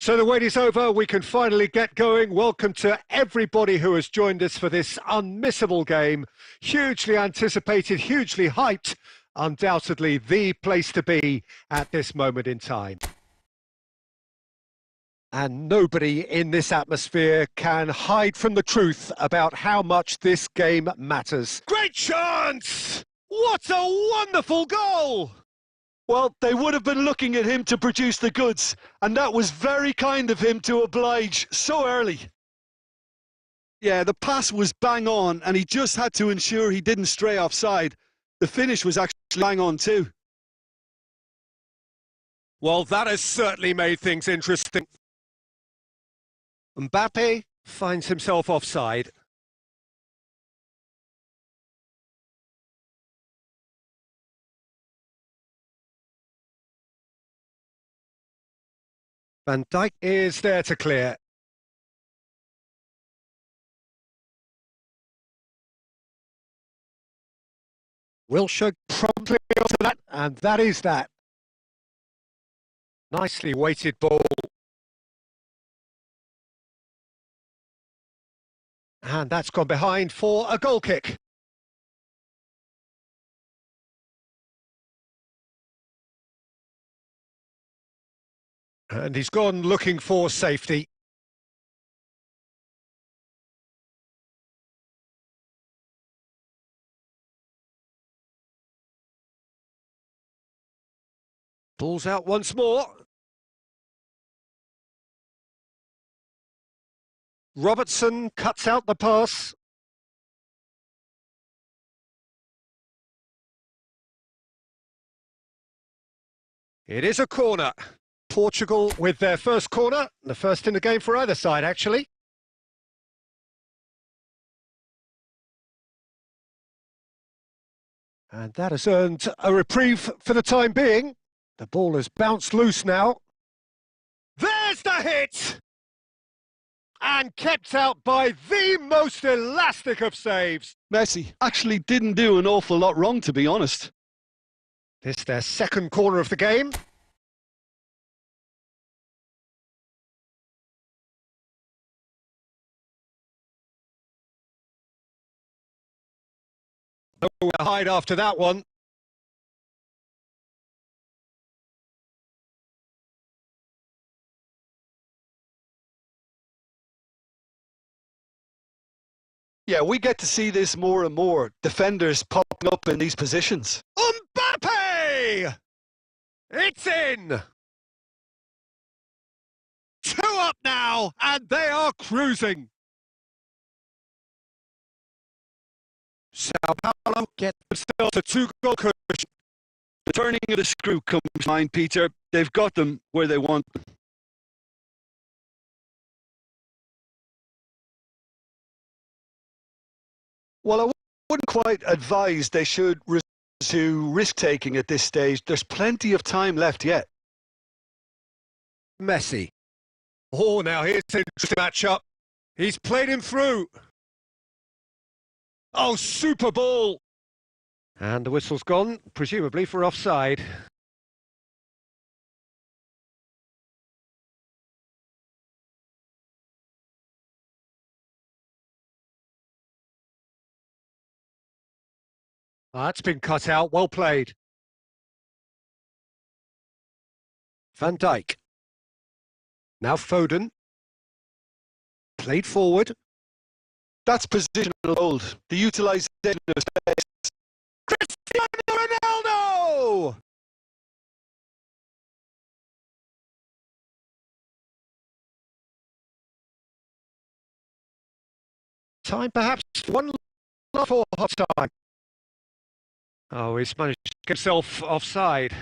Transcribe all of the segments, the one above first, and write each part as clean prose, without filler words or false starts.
So the wait is over, we can finally get going. Welcome to everybody who has joined us for this unmissable game. Hugely anticipated, hugely hyped, undoubtedly the place to be at this moment in time. And nobody in this atmosphere can hide from the truth about how much this game matters. Great chance! What a wonderful goal! Well, they would have been looking at him to produce the goods, and that was very kind of him to oblige so early. Yeah, the pass was bang on, and he just had to ensure he didn't stray offside. The finish was actually bang on too. Well, that has certainly made things interesting. Mbappe finds himself offside. Van Dijk is there to clear. Wilshere promptly onto that, and that is that. Nicely weighted ball. And that's gone behind for a goal kick. And he's gone looking for safety. Ball's out once more. Robertson cuts out the pass. It is a corner. Portugal with their first corner, the first in the game for either side, actually. And that has earned a reprieve for the time being. The ball has bounced loose now. There's the hit! And kept out by the most elastic of saves. Messi actually didn't do an awful lot wrong, to be honest. This is their second corner of the game. Nowhere to hide after that one. Yeah, we get to see this more and more. Defenders popping up in these positions. Mbappe! It's in! 2 up now, and they are cruising. Sao Paulo get themselves a 2-goal cushion. The turning of the screw comes to mind, Peter. They've got them where they want them. Well, I wouldn't quite advise they should to risk-taking at this stage. There's plenty of time left yet. Messi. Oh, now here's an interesting matchup. He's played him through. Oh, super ball. And the whistle's gone, presumably for offside. That's been cut out, well played. Van Dijk. Now Foden. Played forward. That's positional hold. The utilisation of space. Cristiano Ronaldo! Time perhaps one for half time. Oh, he's managed to get himself offside.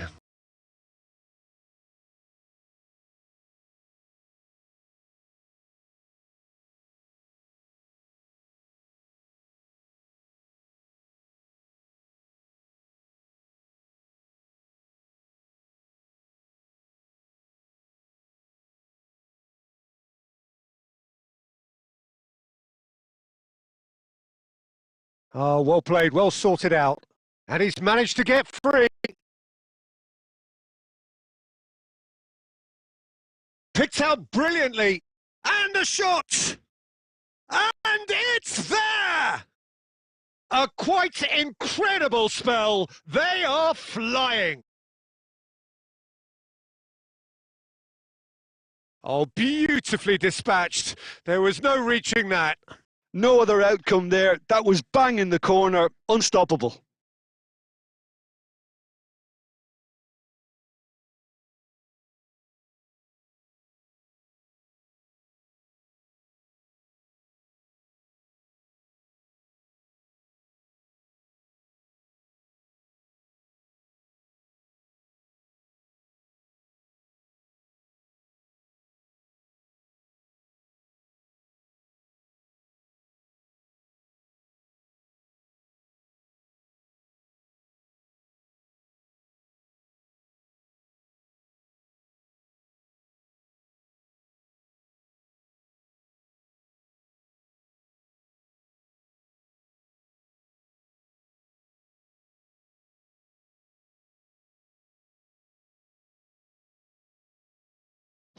Oh, well played, well sorted out. And he's managed to get free. Picked out brilliantly. And a shot! And it's there! A quite incredible spell. They are flying. Oh, beautifully dispatched. There was no reaching that. No other outcome there. That was bang in the corner. Unstoppable.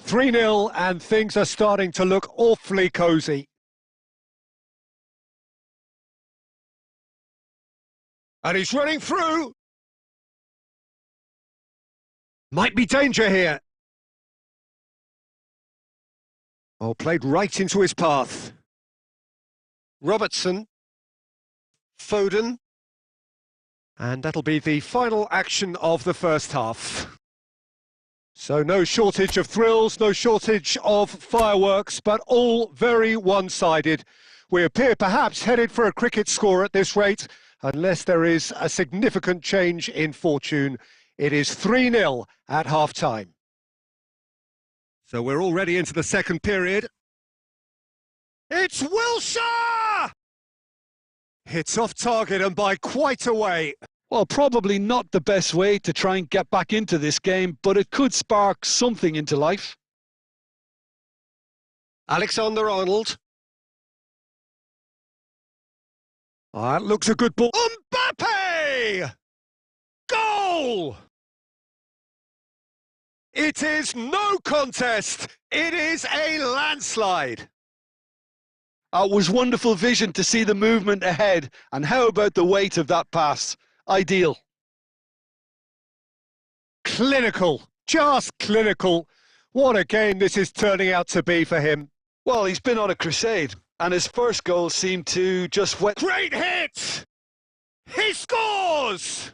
Three 0 and things are starting to look awfully cosy. And he's running through. Might be danger here. Oh, played right into his path. Robertson. Foden. And that'll be the final action of the first half. So no shortage of thrills, no shortage of fireworks, but all very one-sided. We appear perhaps headed for a cricket score at this rate, unless there is a significant change in fortune. It is 3-0 at half-time. So we're already into the second period. It's Wilshere! Hits off target and by quite a way. Well, probably not the best way to try and get back into this game, but it could spark something into life. Alexander-Arnold. Oh, that looks a good ball. Mbappe! Goal! It is no contest. It is a landslide. It was wonderful vision to see the movement ahead. And how about the weight of that pass? Ideal. Clinical, just clinical. What a game this is turning out to be for him. Well, he's been on a crusade, and his first goal seemed to just wet. Great hit! He scores!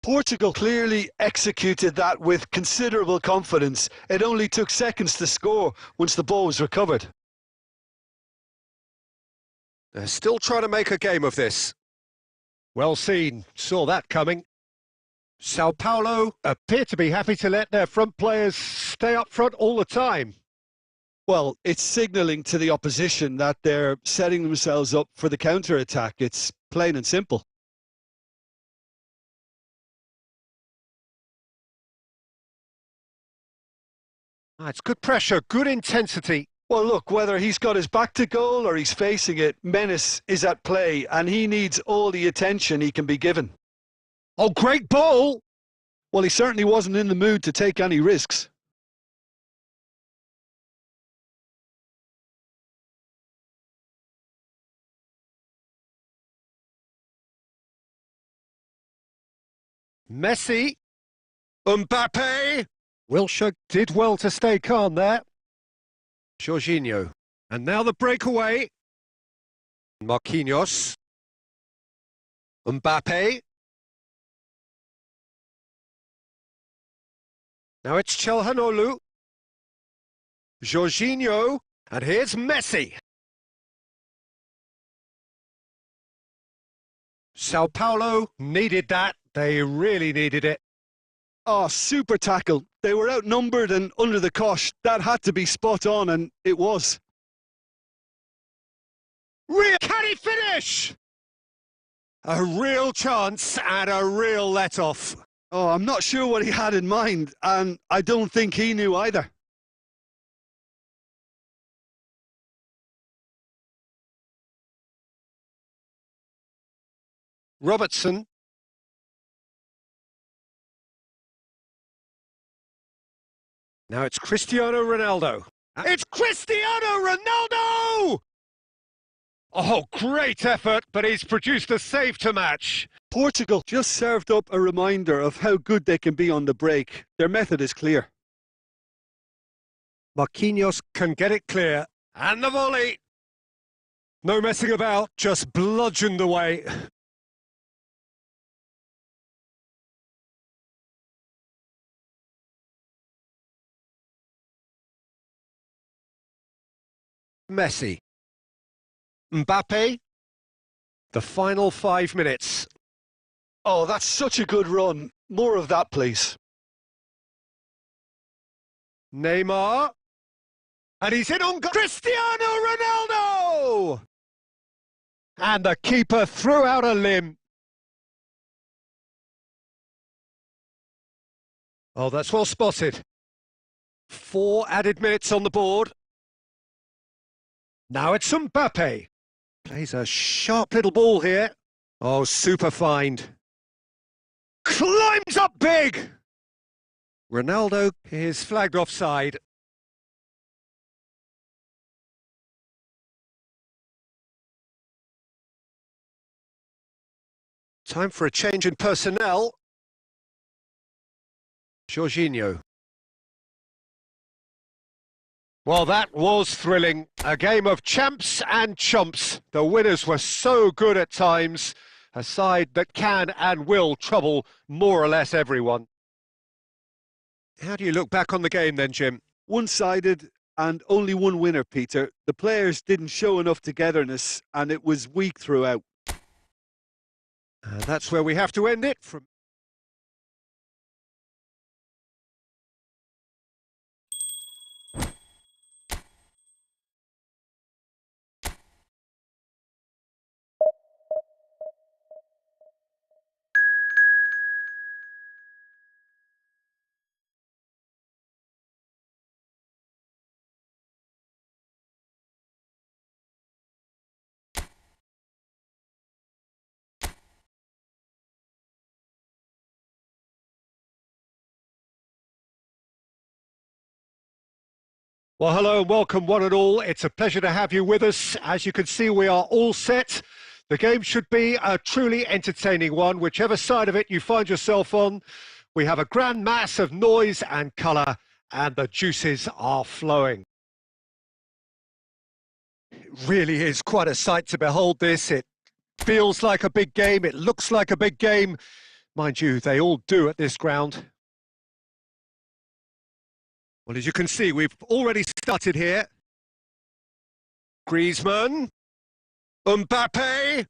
Portugal clearly executed that with considerable confidence. It only took seconds to score once the ball was recovered. They're still trying to make a game of this. Well seen, saw that coming. Sao Paulo appear to be happy to let their front players stay up front all the time. Well, it's signalling to the opposition that they're setting themselves up for the counter-attack. It's plain and simple. It's good pressure, good intensity. Well, look, whether he's got his back to goal or he's facing it, menace is at play, and he needs all the attention he can be given. Oh, great ball! Well, he certainly wasn't in the mood to take any risks. Messi. Mbappe. Wilshere did well to stay calm there. Jorginho. And now the breakaway. Marquinhos. Mbappe. Now it's Çalhanoğlu. Jorginho. And here's Messi. Sao Paulo needed that. They really needed it. Oh, super tackle. They were outnumbered and under the cosh. That had to be spot on, and it was. Can he finish? A real chance and a real let-off. Oh, I'm not sure what he had in mind, and I don't think he knew either. Robertson. Now it's Cristiano Ronaldo. It's Cristiano Ronaldo! Oh, great effort, but he's produced a save to match. Portugal just served up a reminder of how good they can be on the break. Their method is clear. Marquinhos can get it clear. And the volley. No messing about, just bludgeoned away. Messi. Mbappe. The final 5 minutes. Oh, that's such a good run. More of that, please. Neymar. And he's in on Cristiano Ronaldo! And the keeper threw out a limb. Oh, that's well spotted. 4 added minutes on the board. Now it's Mbappe. Plays a sharp little ball here. Oh, super find. Climbs up big! Ronaldo is flagged offside. Time for a change in personnel. Jorginho. Well, that was thrilling. A game of champs and chumps. The winners were so good at times. A side that can and will trouble more or less everyone. How do you look back on the game then, Jim? One-sided and only one winner, Peter. The players didn't show enough togetherness and it was weak throughout. That's where we have to end it. From Well, hello and welcome one and all. It's a pleasure to have you with us. As you can see, we are all set. The game should be a truly entertaining one, whichever side of it you find yourself on. We have a grand mass of noise and colour, and the juices are flowing. It really is quite a sight to behold this. It feels like a big game. It looks like a big game. Mind you, they all do at this ground. Well, as you can see, we've already started here. Griezmann. Mbappe.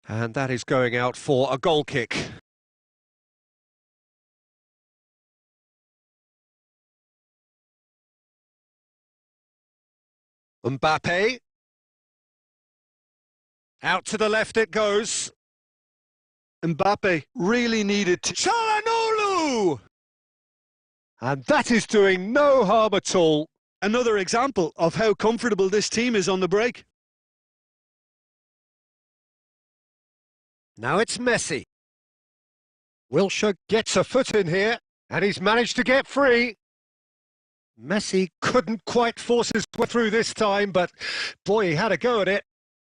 And that is going out for a goal kick. Mbappe. Out to the left it goes. Mbappe really needed to... Çalhanoğlu! And that is doing no harm at all. Another example of how comfortable this team is on the break. Now it's Messi. Wilshere gets a foot in here, and he's managed to get free. Messi couldn't quite force his way through this time, but boy, he had a go at it.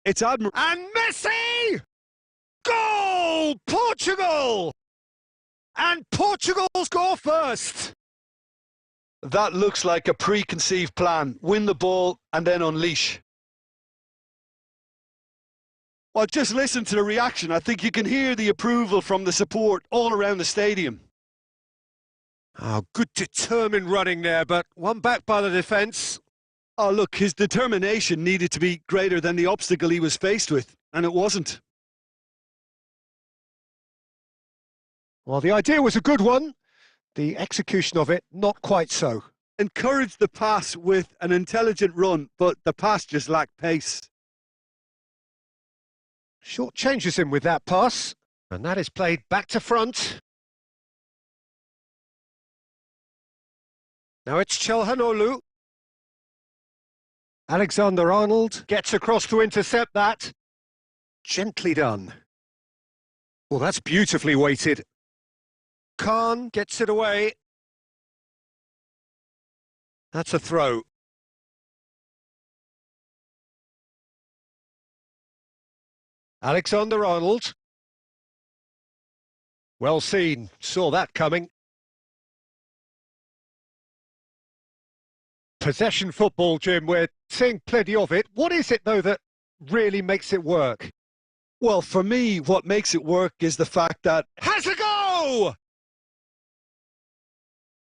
It's admirable. And Messi! Goal! Portugal! And Portugal score first. That looks like a preconceived plan. Win the ball and then unleash. Well, just listen to the reaction. I think you can hear the approval from the support all around the stadium. Oh, good determined running there, but one back by the defence. Oh, look, his determination needed to be greater than the obstacle he was faced with, and it wasn't. Well, the idea was a good one. The execution of it, not quite so. Encouraged the pass with an intelligent run, but the pass just lacked pace. Short changes him with that pass, and that is played back to front. Now it's Çalhanoğlu. Alexander-Arnold gets across to intercept that. Gently done. Well, that's beautifully weighted. Khan gets it away. That's a throw. Alexander-Arnold. Well seen, saw that coming. Possession football, Jim, we're seeing plenty of it. What is it, though, that really makes it work? Well, for me, what makes it work is the fact that... Has a go!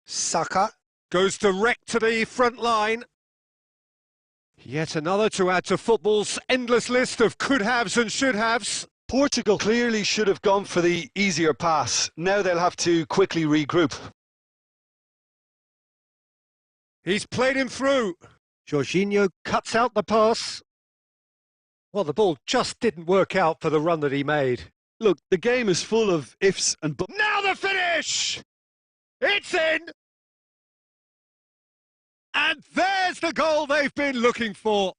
Saka goes direct to the front line. Yet another to add to football's endless list of could-haves and should-haves. Portugal clearly should have gone for the easier pass. Now they'll have to quickly regroup. He's played him through. Jorginho cuts out the pass. Well, the ball just didn't work out for the run that he made. Look, the game is full of ifs and buts. Now the finish! It's in! And there's the goal they've been looking for.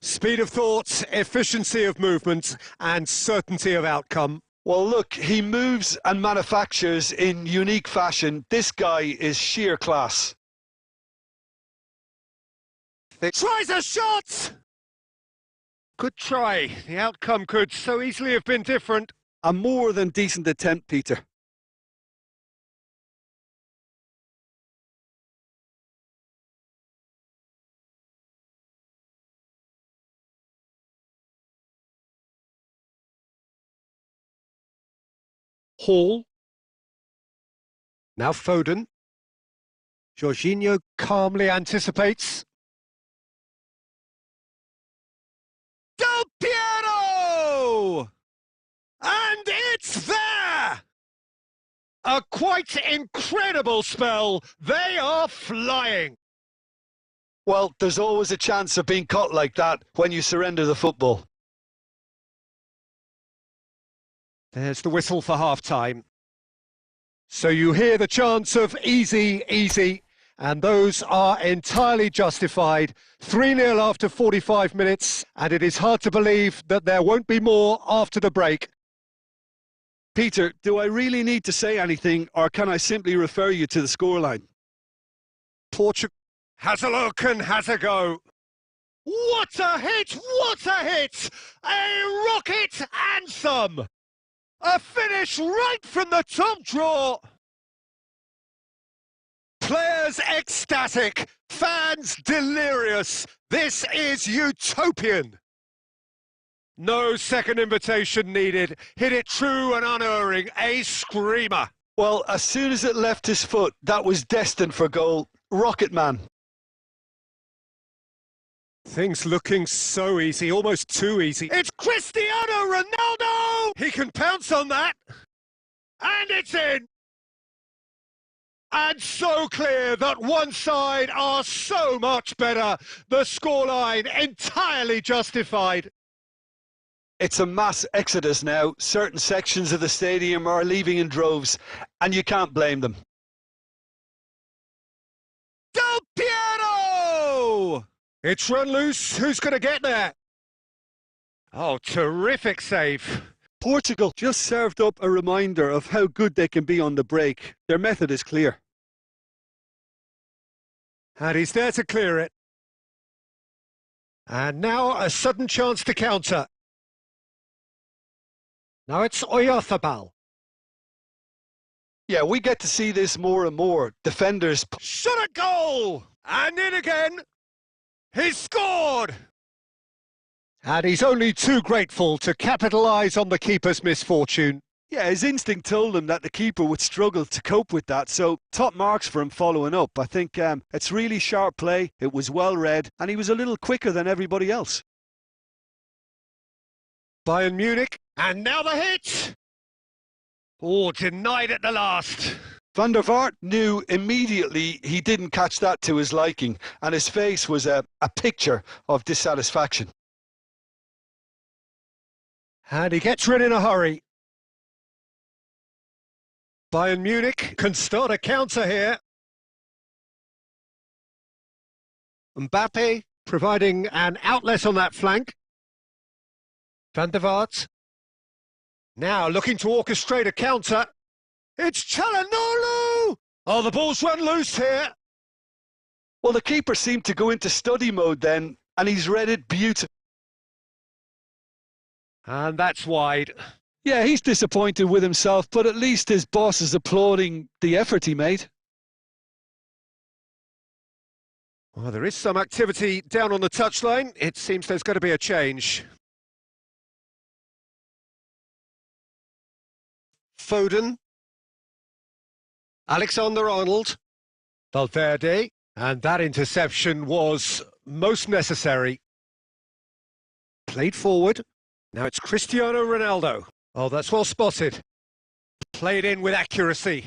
Speed of thought, efficiency of movement, and certainty of outcome. Well, look, he moves and manufactures in unique fashion. This guy is sheer class. Tries a shot! Good try. The outcome could so easily have been different. A more than decent attempt, Peter. Hall. Now Foden. Jorginho calmly anticipates. Del Piero! And it's there! A quite incredible spell. They are flying. Well, there's always a chance of being caught like that when you surrender the football. There's the whistle for half-time. So you hear the chants of easy, easy, and those are entirely justified. 3-0 after 45 minutes, and it is hard to believe that there won't be more after the break. Peter, do I really need to say anything, or can I simply refer you to the scoreline? Portugal has a look and has a go. What a hit! What a hit! A rocket anthem! A finish right from the top draw. Players ecstatic, fans delirious. This is utopian. No second invitation needed. Hit it true and unerring. A screamer. Well, as soon as it left his foot, that was destined for goal. Rocket man. Things looking so easy, almost too easy. It's Cristiano Ronaldo! He can pounce on that. And it's in. And so clear that one side are so much better. The scoreline entirely justified. It's a mass exodus now. Certain sections of the stadium are leaving in droves, and you can't blame them. It's run loose. Who's going to get there? Oh, terrific save. Portugal just served up a reminder of how good they can be on the break. Their method is clear. And he's there to clear it. And now a sudden chance to counter. Now it's Oyarzabal. Yeah, we get to see this more and more. Defenders. Shot a goal! And in again. He's scored! And he's only too grateful to capitalise on the keeper's misfortune. Yeah, his instinct told him that the keeper would struggle to cope with that, so top marks for him following up. I think it's really sharp play, it was well read, and he was a little quicker than everybody else. Bayern Munich, and now the hit! Oh, denied at the last. Van der Vaart knew immediately he didn't catch that to his liking, and his face was a picture of dissatisfaction. And he gets rid in a hurry. Bayern Munich can start a counter here. Mbappe providing an outlet on that flank. Van der Vaart. Now looking to orchestrate a counter. It's Çalhanoğlu! Oh, the ball's run loose here. Well, the keeper seemed to go into study mode then, and he's read it beautifully. And that's wide. Yeah, he's disappointed with himself, but at least his boss is applauding the effort he made. Well, there is some activity down on the touchline. It seems there's going to be a change. Foden. Alexander-Arnold. Valverde. And that interception was most necessary. Played forward. Now it's Cristiano Ronaldo. Oh, that's well spotted. Played in with accuracy.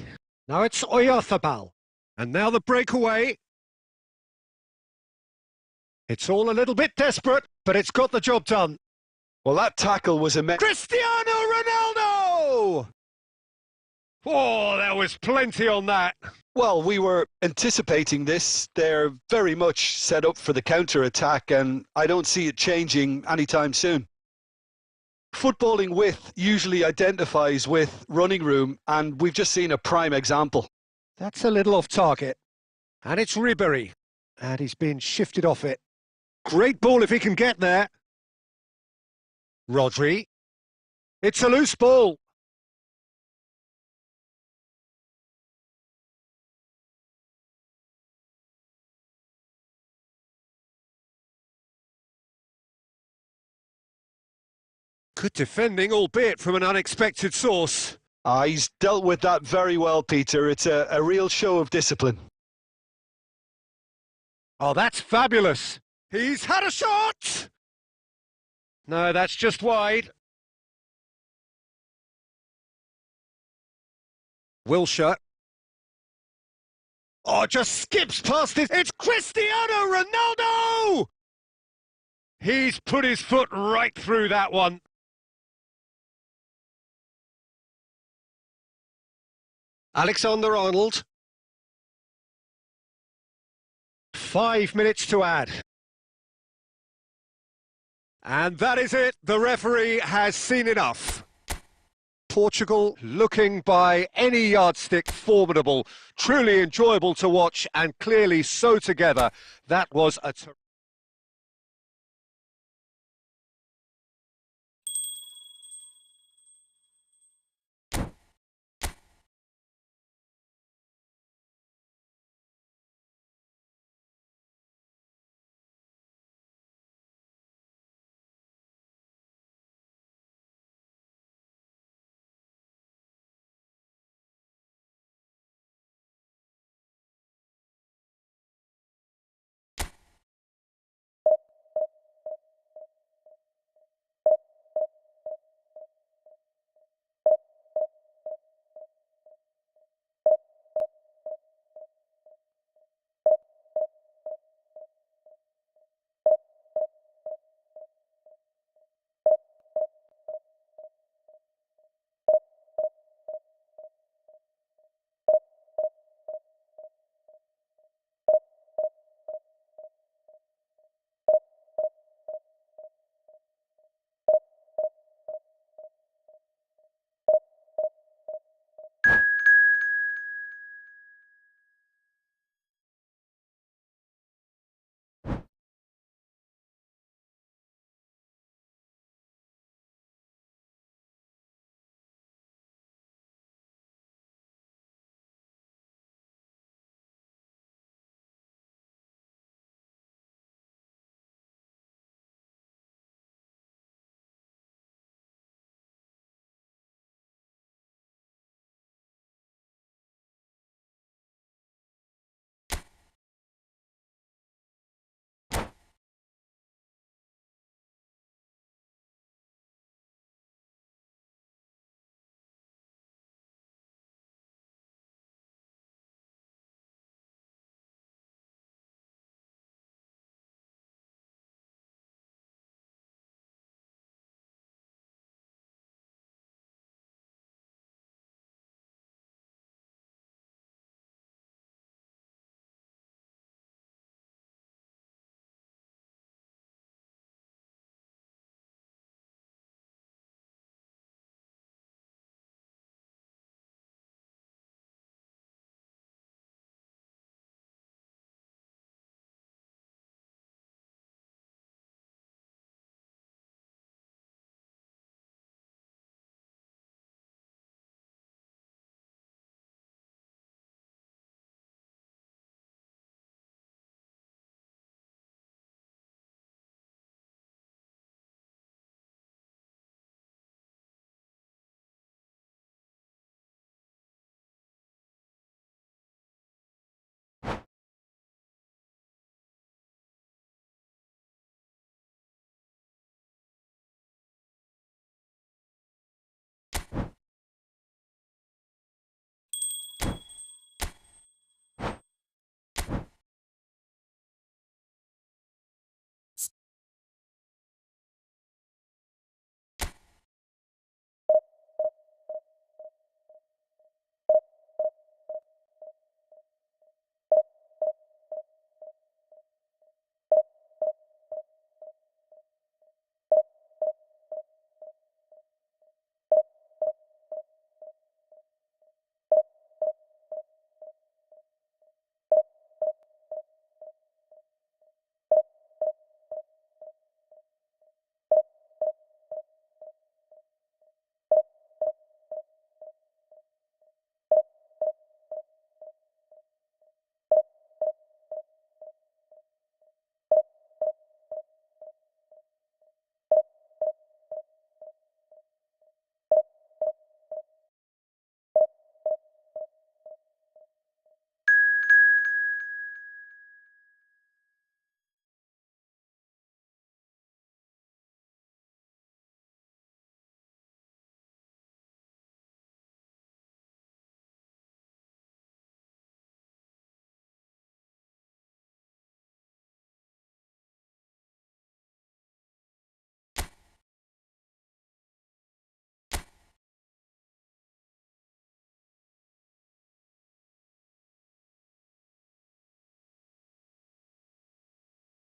Now it's Oyarzabal. And now the breakaway. It's all a little bit desperate, but it's got the job done. Well, that tackle was immense. Cristiano Ronaldo! Oh, there was plenty on that. Well, we were anticipating this. They're very much set up for the counter-attack, and I don't see it changing anytime soon. Footballing width usually identifies with running room, and we've just seen a prime example. That's a little off target. And it's Ribery. And he's been shifted off it. Great ball if he can get there. Rodri. It's a loose ball. Good defending, albeit from an unexpected source. He's dealt with that very well, Peter. It's a real show of discipline. Oh, that's fabulous. He's had a shot! No, that's just wide. Wilshere. Oh, just skips past it. It's Cristiano Ronaldo! He's put his foot right through that one. Alexander-Arnold. 5 minutes to add. And that is it. The referee has seen enough. Portugal looking by any yardstick formidable, truly enjoyable to watch, and clearly so together. That was a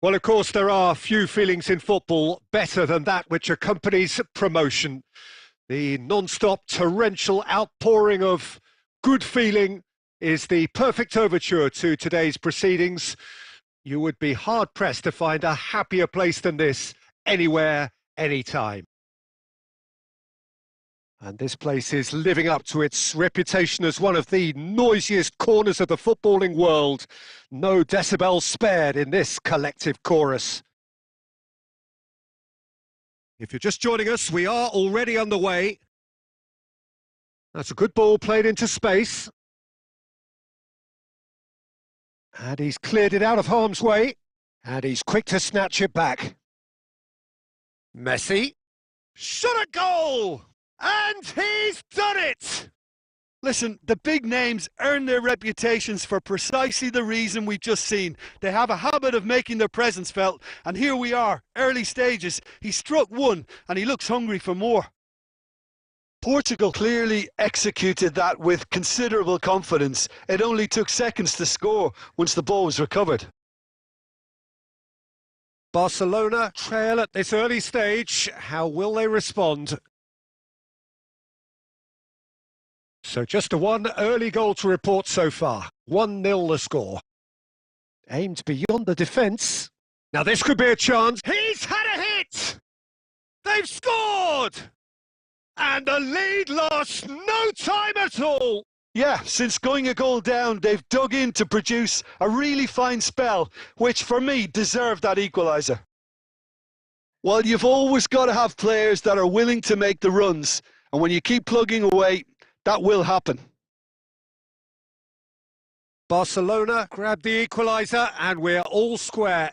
Well, of course, there are few feelings in football better than that which accompanies promotion. The non-stop torrential outpouring of good feeling is the perfect overture to today's proceedings. You would be hard-pressed to find a happier place than this anywhere, anytime. And this place is living up to its reputation as one of the noisiest corners of the footballing world. No decibels spared in this collective chorus. If you're just joining us, we are already underway. That's a good ball played into space. And he's cleared it out of harm's way. And he's quick to snatch it back. Messi. Shot at goal! And he's done it! Listen, the big names earn their reputations for precisely the reason we've just seen. They have a habit of making their presence felt, and here we are, early stages. He struck one, and he looks hungry for more. Portugal clearly executed that with considerable confidence. It only took seconds to score once the ball was recovered. Barcelona trail at this early stage. How will they respond? So just a one early goal to report so far. 1-0 the score. Aimed beyond the defence. Now this could be a chance. He's had a hit! They've scored! And the lead lost no time at all. Yeah, since going a goal down, they've dug in to produce a really fine spell, which for me deserved that equaliser. Well, you've always got to have players that are willing to make the runs, and when you keep plugging away, that will happen. Barcelona grab the equaliser and we're all square.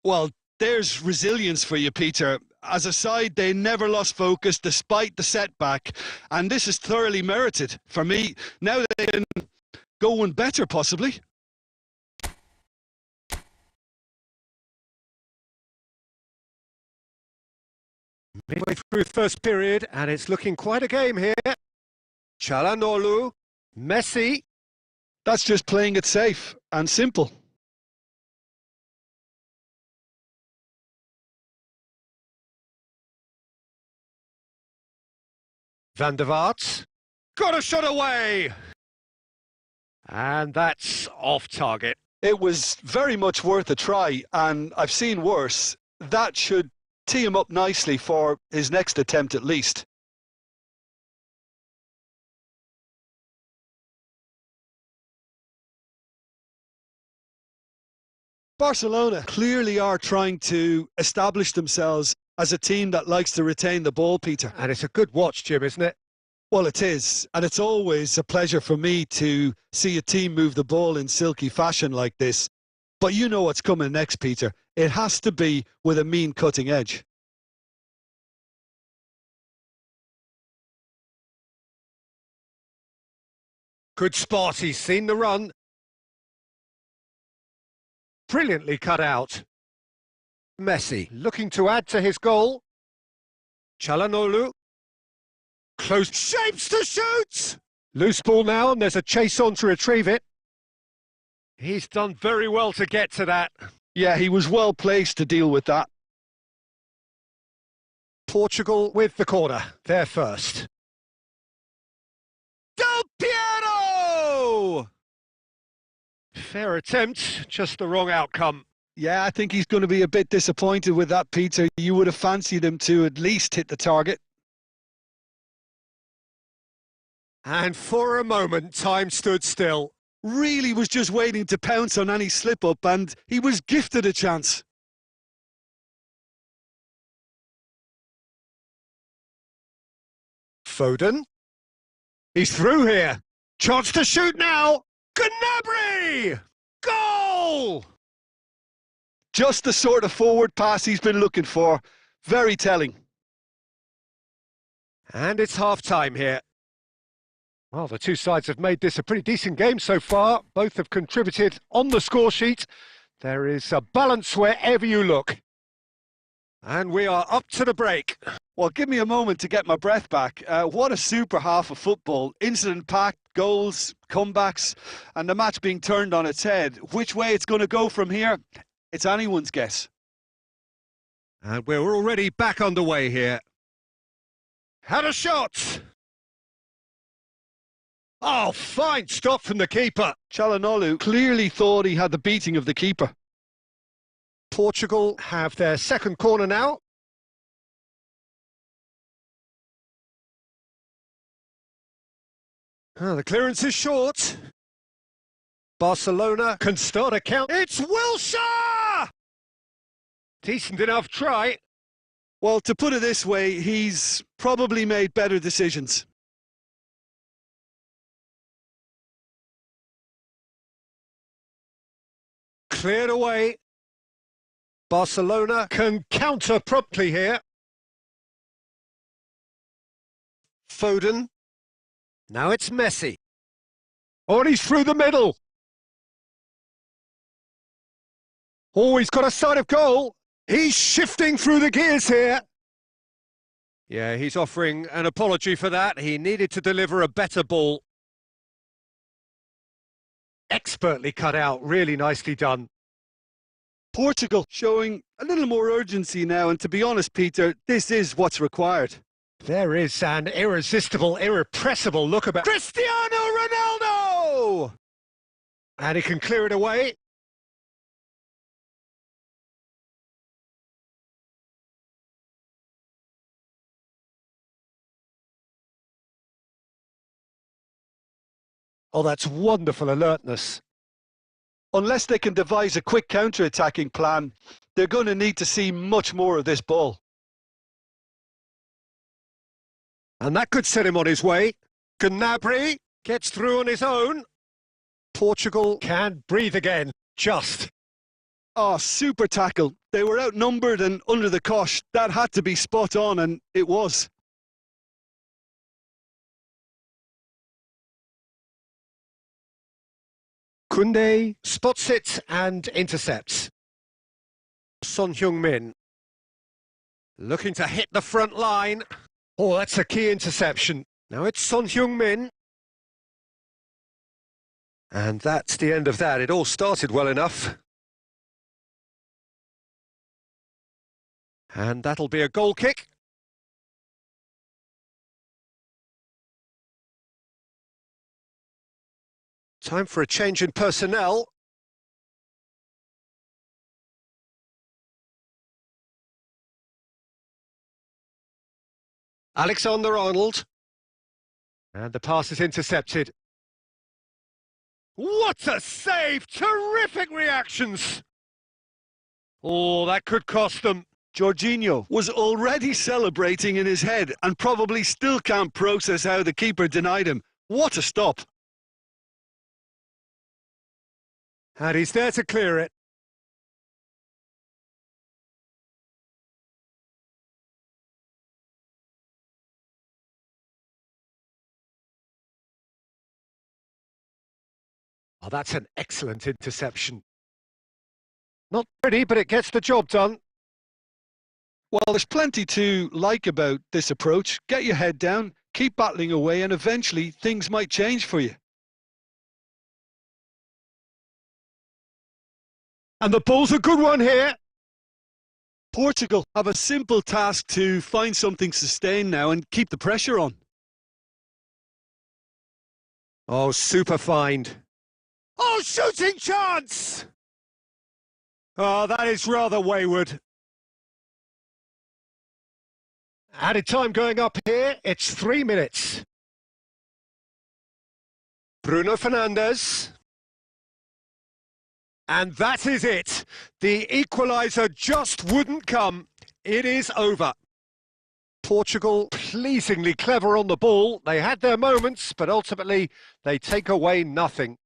Well, there's resilience for you, Peter. As a side, they never lost focus despite the setback, and this is thoroughly merited. For me, now they can go one better, possibly. Midway through first period, and it's looking quite a game here. Çalhanoğlu, Messi. That's just playing it safe and simple. Van der Vaart. Got a shot away! And that's off target. It was very much worth a try, and I've seen worse. That should tee him up nicely for his next attempt at least. Barcelona clearly are trying to establish themselves as a team that likes to retain the ball, Peter. And it's a good watch, Jim, isn't it? Well, it is. And it's always a pleasure for me to see a team move the ball in silky fashion like this. But you know what's coming next, Peter. It has to be with a mean cutting edge. Good spot. He's seen the run. Brilliantly cut out. Messi looking to add to his goal. Çalhanoğlu. Close shapes to shoot! Loose ball now, and there's a chase on to retrieve it. He's done very well to get to that. Yeah, he was well placed to deal with that. Portugal with the corner. They're first. Del Piero! Fair attempt, just the wrong outcome. Yeah, I think he's going to be a bit disappointed with that, Peter. You would have fancied him to at least hit the target. And for a moment, time stood still. Really was just waiting to pounce on any slip-up, and he was gifted a chance. Foden. He's through here. Chance to shoot now. Gnabry! Goal! Just the sort of forward pass he's been looking for. Very telling. And it's half-time here. Well, the two sides have made this a pretty decent game so far. Both have contributed on the score sheet. There is a balance wherever you look. And we are up to the break. Well, give me a moment to get my breath back. What a super half of football. Incident-packed, goals, comebacks, and the match being turned on its head. Which way it's going to go from here, It's anyone's guess. And we're already back underway here. Had a shot! Oh, fine stop from the keeper. Çalhanoğlu clearly thought he had the beating of the keeper. Portugal have their second corner now. Oh, the clearance is short. Barcelona can start a count. It's Wilshere! Decent enough try. Well, to put it this way, he's probably made better decisions. Cleared away. Barcelona can counter promptly here. Foden. Now it's Messi. Oh, and he's through the middle. Oh, he's got a side of goal. He's shifting through the gears here. Yeah, he's offering an apology for that. He needed to deliver a better ball. Expertly cut out, really nicely done. Portugal showing a little more urgency now, and to be honest, Peter, this is what's required. There is an irresistible, irrepressible look about Cristiano Ronaldo! And he can clear it away. Oh, that's wonderful alertness. Unless they can devise a quick counter-attacking plan, they're going to need to see much more of this ball. And that could set him on his way. Gnabry gets through on his own. Portugal can breathe again, just. Oh, super tackle. They were outnumbered and under the cosh. That had to be spot on, and it was. Koundé spots it and intercepts. Son Heung-min looking to hit the front line. Oh, that's a key interception. Now it's Son Heung-min. And that's the end of that. It all started well enough. And that'll be a goal kick. Time for a change in personnel. Alexander-Arnold. And the pass is intercepted. What a save! Terrific reactions! Oh, that could cost them. Jorginho was already celebrating in his head and probably still can't process how the keeper denied him. What a stop! And he's there to clear it. Oh, that's an excellent interception. Not pretty, but it gets the job done. Well, there's plenty to like about this approach. Get your head down, keep battling away, and eventually things might change for you. And the ball's a good one here. Portugal have a simple task to find something sustained now and keep the pressure on. Oh, super find. Oh, shooting chance! Oh, that is rather wayward. Added time going up here, it's 3 minutes. Bruno Fernandes. And that is it. The equaliser just wouldn't come. It is over. Portugal pleasingly clever on the ball. They had their moments, but ultimately they take away nothing.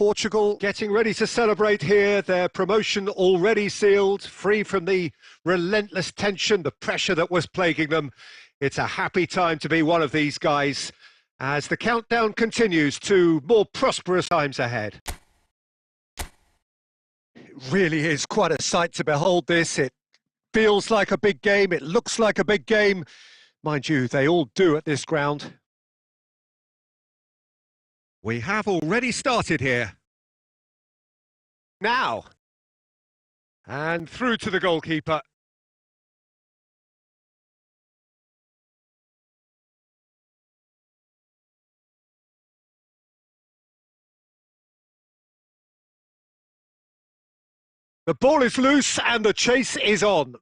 Portugal getting ready to celebrate here, their promotion already sealed, free from the relentless tension, the pressure that was plaguing them. It's a happy time to be one of these guys as the countdown continues to more prosperous times ahead. It really is quite a sight to behold this. It feels like a big game, it looks like a big game. Mind you, they all do at this ground. We have already started here. Now. And through to the goalkeeper. The ball is loose and the chase is on.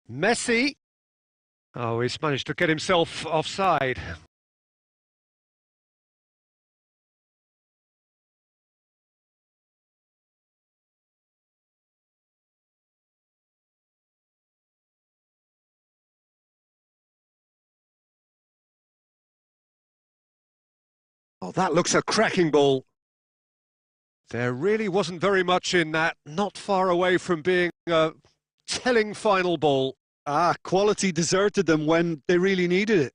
Messi. Oh, he's managed to get himself offside. Oh, that looks a cracking ball. There really wasn't very much in that, not far away from being a telling final ball. Quality deserted them when they really needed it.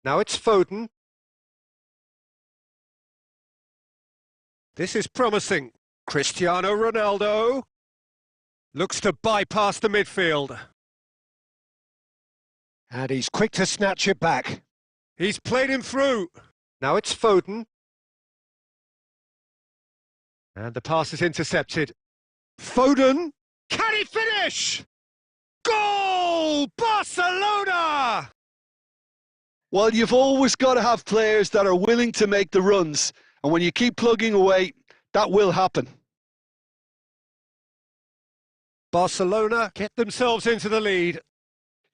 Now it's Foden. This is promising. Cristiano Ronaldo looks to bypass the midfield. And he's quick to snatch it back. He's played him through. Now it's Foden. And the pass is intercepted. Foden. Can he finish? Goal! Barcelona! Well, you've always got to have players that are willing to make the runs. And when you keep plugging away, that will happen. Barcelona get themselves into the lead.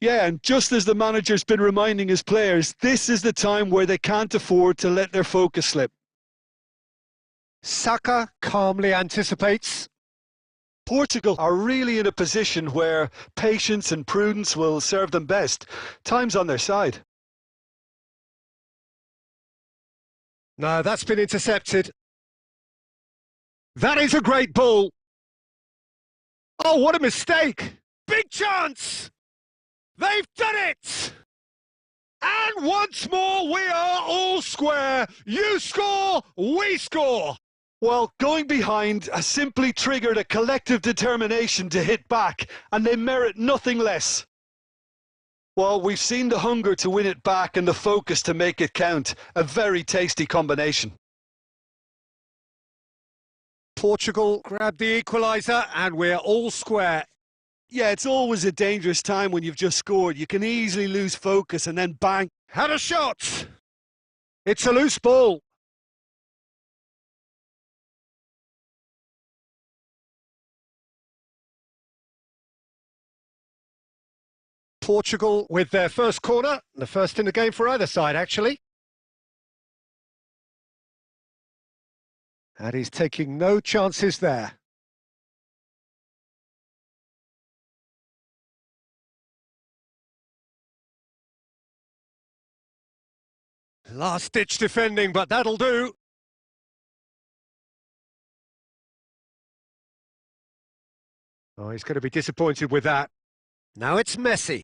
Yeah, and just as the manager's been reminding his players, this is the time where they can't afford to let their focus slip. Saka calmly anticipates. Portugal are really in a position where patience and prudence will serve them best. Time's on their side. No, that's been intercepted. That is a great ball. Oh, what a mistake. Big chance. They've done it. And once more, we are all square. You score, we score. Well, going behind has simply triggered a collective determination to hit back, and they merit nothing less. Well, we've seen the hunger to win it back and the focus to make it count. A very tasty combination. Portugal grabbed the equaliser, and we're all square. Yeah, it's always a dangerous time when you've just scored. You can easily lose focus and then bang. Had a shot. It's a loose ball. Portugal with their first corner, the first in the game for either side, actually. And he's taking no chances there. Last-ditch defending, but that'll do. Oh, he's going to be disappointed with that. Now it's Messi.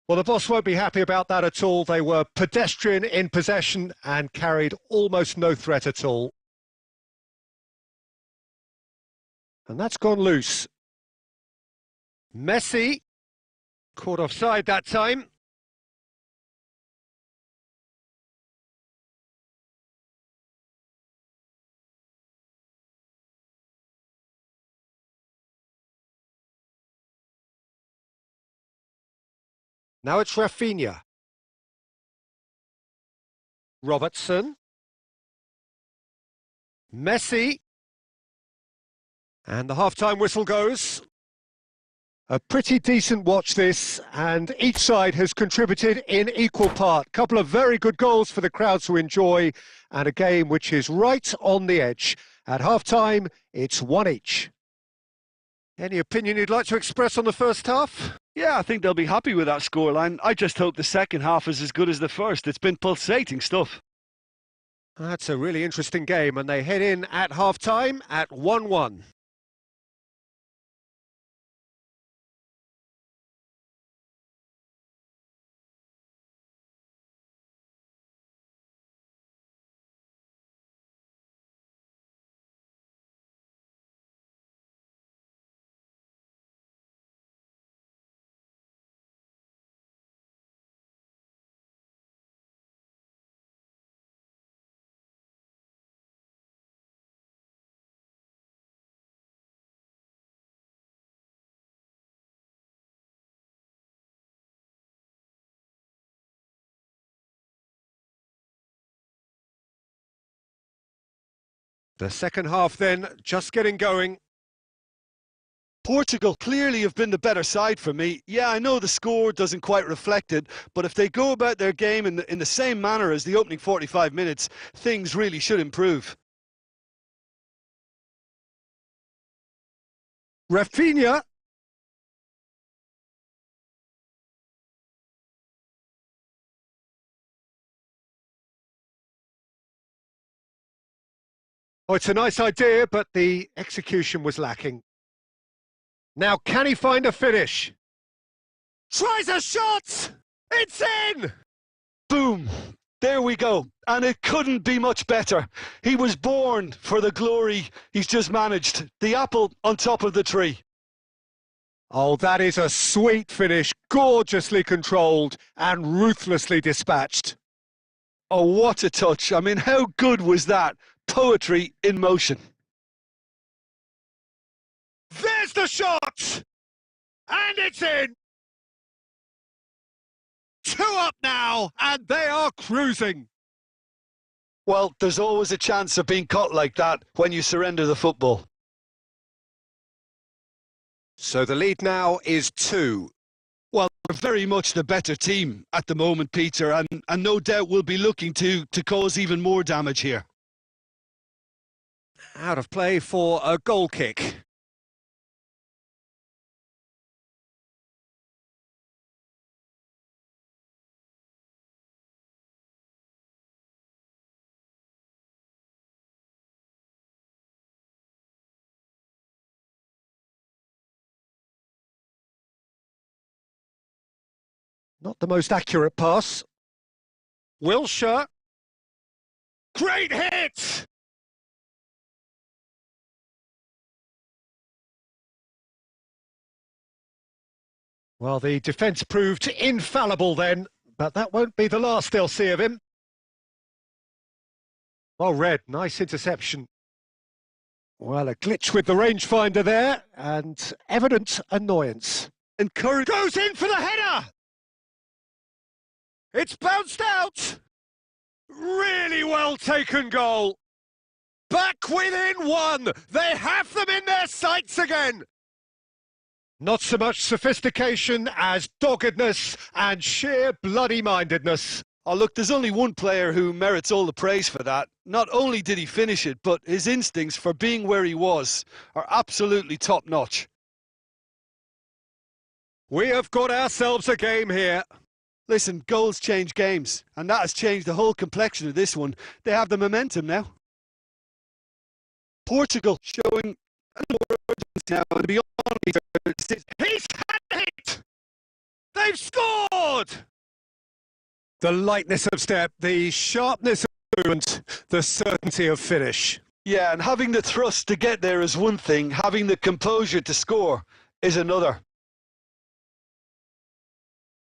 Well, the boss won't be happy about that at all. They were pedestrian in possession and carried almost no threat at all. And that's gone loose. Messi, caught offside that time. Now it's Rafinha. Robertson. Messi. And the half-time whistle goes. A pretty decent watch this, and each side has contributed in equal part. Couple of very good goals for the crowd to enjoy, and a game which is right on the edge. At half-time, it's one each. Any opinion you'd like to express on the first half? Yeah, I think they'll be happy with that scoreline. I just hope the second half is as good as the first. It's been pulsating stuff. That's a really interesting game, and they head in at half-time at 1-1. The second half then, just getting going. Portugal clearly have been the better side for me. Yeah, I know the score doesn't quite reflect it, but if they go about their game in the same manner as the opening 45 minutes, things really should improve. Rafinha. Oh, it's a nice idea, but the execution was lacking. Now, can he find a finish? Tries a shot! It's in! Boom! There we go. And it couldn't be much better. He was born for the glory he's just managed. The apple on top of the tree. Oh, that is a sweet finish, gorgeously controlled and ruthlessly dispatched. Oh, what a touch. I mean, how good was that? Poetry in motion. There's the shot! And it's in! 2 up now, and they are cruising. Well, there's always a chance of being caught like that when you surrender the football. So the lead now is 2. Well, we're very much the better team at the moment, Peter, and no doubt we'll be looking to cause even more damage here. Out of play for a goal kick. Not the most accurate pass. Wilshere. Great hit! Well, the defence proved infallible then, but that won't be the last they'll see of him. Well read, nice interception. Well, a glitch with the rangefinder there, and evident annoyance. Encourage Goes in for the header! It's bounced out! Really well taken goal! Back within 1! They have them in their sights again! Not so much sophistication as doggedness and sheer bloody-mindedness. Oh, look, there's only one player who merits all the praise for that. Not only did he finish it, but his instincts for being where he was are absolutely top-notch. We have got ourselves a game here. Listen, goals change games, and that has changed the whole complexion of this one. They have the momentum now. Portugal showing a little more urgency now, and beyond. He's had it! They've scored! The lightness of step, the sharpness of movement, the certainty of finish. Yeah, and having the thrust to get there is one thing, having the composure to score is another.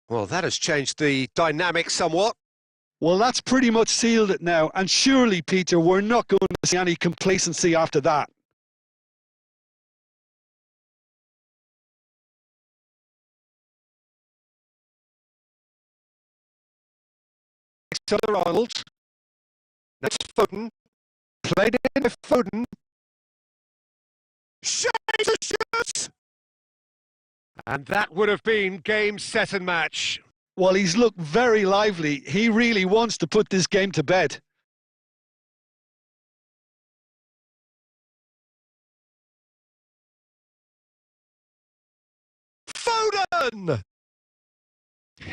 Well, that has changed the dynamic somewhat. Well, that's pretty much sealed it now, and surely, Peter, we're not going to see any complacency after that. Alexander Arnold. Next Foden. Played in by Foden. Shaves a shot! And that would have been game, set and match. Well, he's looked very lively. He really wants to put this game to bed. Foden! turn.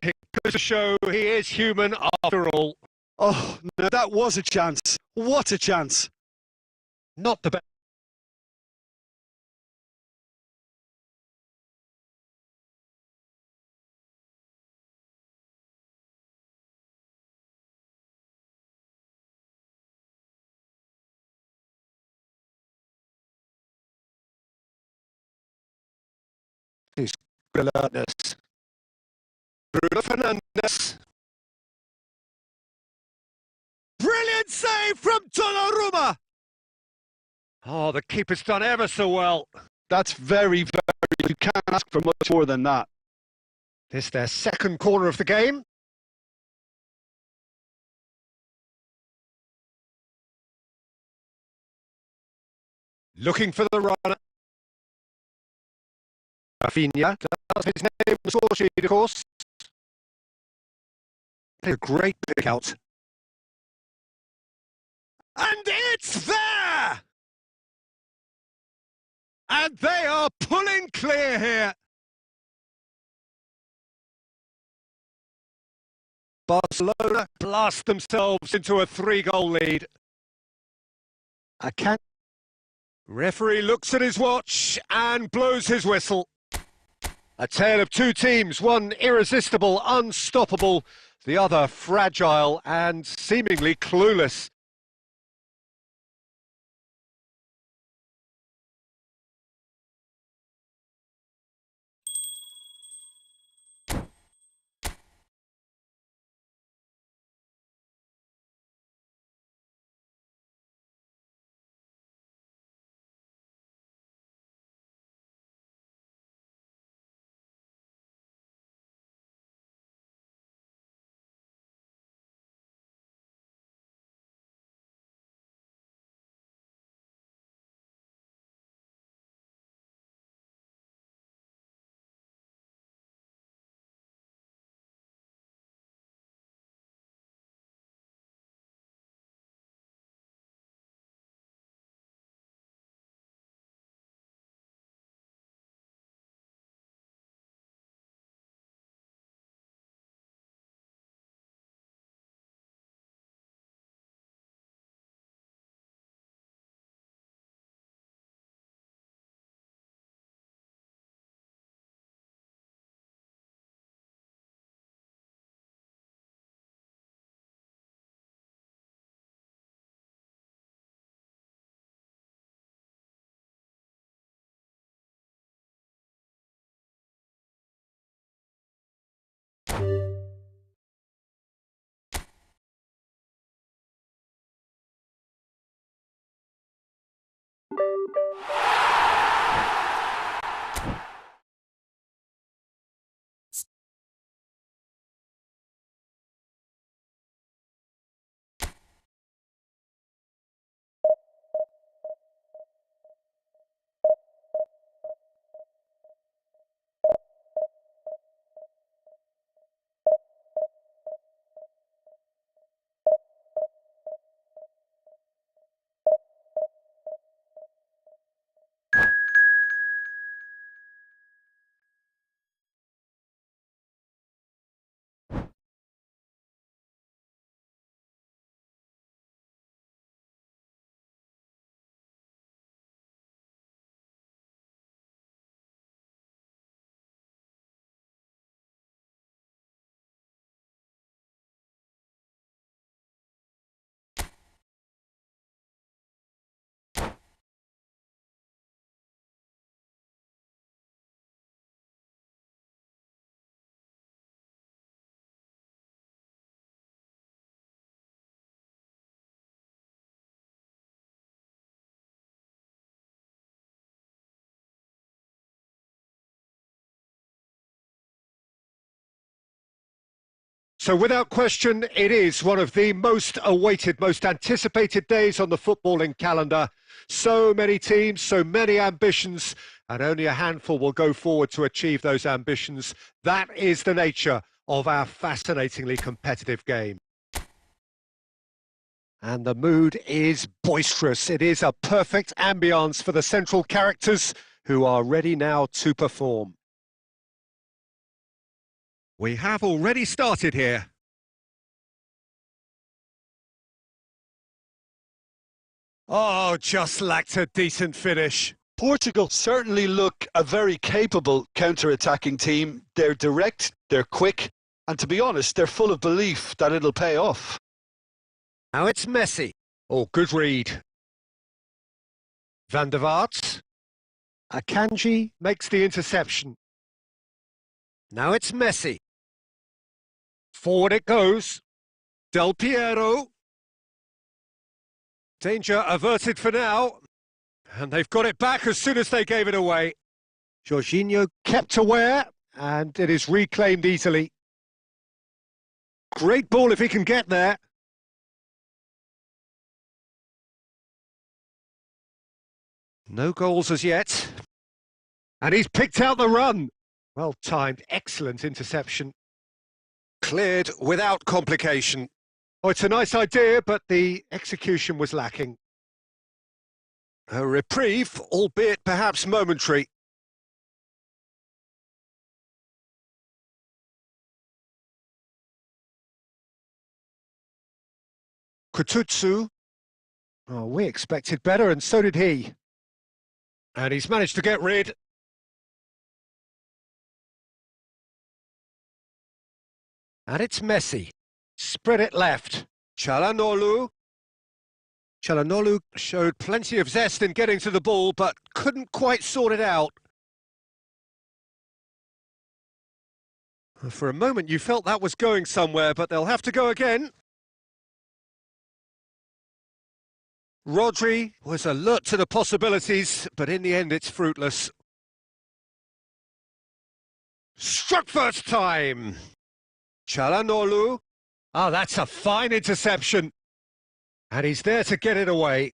It goes to show he is human after all. Oh, no, that was a chance. What a chance. Not the best. His alertness. Bruno Fernandes. Brilliant save from Donnarumma. Oh, the keeper's done ever so well. That's very, you can't ask for much more than that. This their second corner of the game. Looking for the runner. Rafinha, does his name was score sheet, of course. A great pick out. And it's there! And they are pulling clear here. Barcelona blast themselves into a 3-goal lead. Referee looks at his watch and blows his whistle. A tale of two teams, one irresistible, unstoppable, the other fragile and seemingly clueless. So without question, it is one of the most awaited, most anticipated days on the footballing calendar. So many teams, so many ambitions, and only a handful will go forward to achieve those ambitions. That is the nature of our fascinatingly competitive game. And the mood is boisterous. It is a perfect ambience for the central characters who are ready now to perform. We have already started here. Oh, just lacked a decent finish. Portugal certainly look a very capable counter-attacking team. They're direct, they're quick, and to be honest, they're full of belief that it'll pay off. Now it's Messi. Oh, good read. Van der Vaart. Akanji makes the interception. Now it's Messi. Forward it goes. Del Piero. Danger averted for now. And they've got it back as soon as they gave it away. Jorginho kept aware, and it is reclaimed easily. Great ball if he can get there. No goals as yet. And he's picked out the run. Well timed, excellent interception. Cleared without complication. Oh, it's a nice idea, but the execution was lacking. A reprieve, albeit perhaps momentary. Kututsu. Oh, we expected better, and so did he. And he's managed to get rid. And it's Messi. Spread it left. Çalhanoğlu. Çalhanoğlu showed plenty of zest in getting to the ball, but couldn't quite sort it out. For a moment you felt that was going somewhere, but they'll have to go again. Rodri was alert to the possibilities, but in the end it's fruitless. Struck first time. Çalhanoğlu. Oh, that's a fine interception. And he's there to get it away.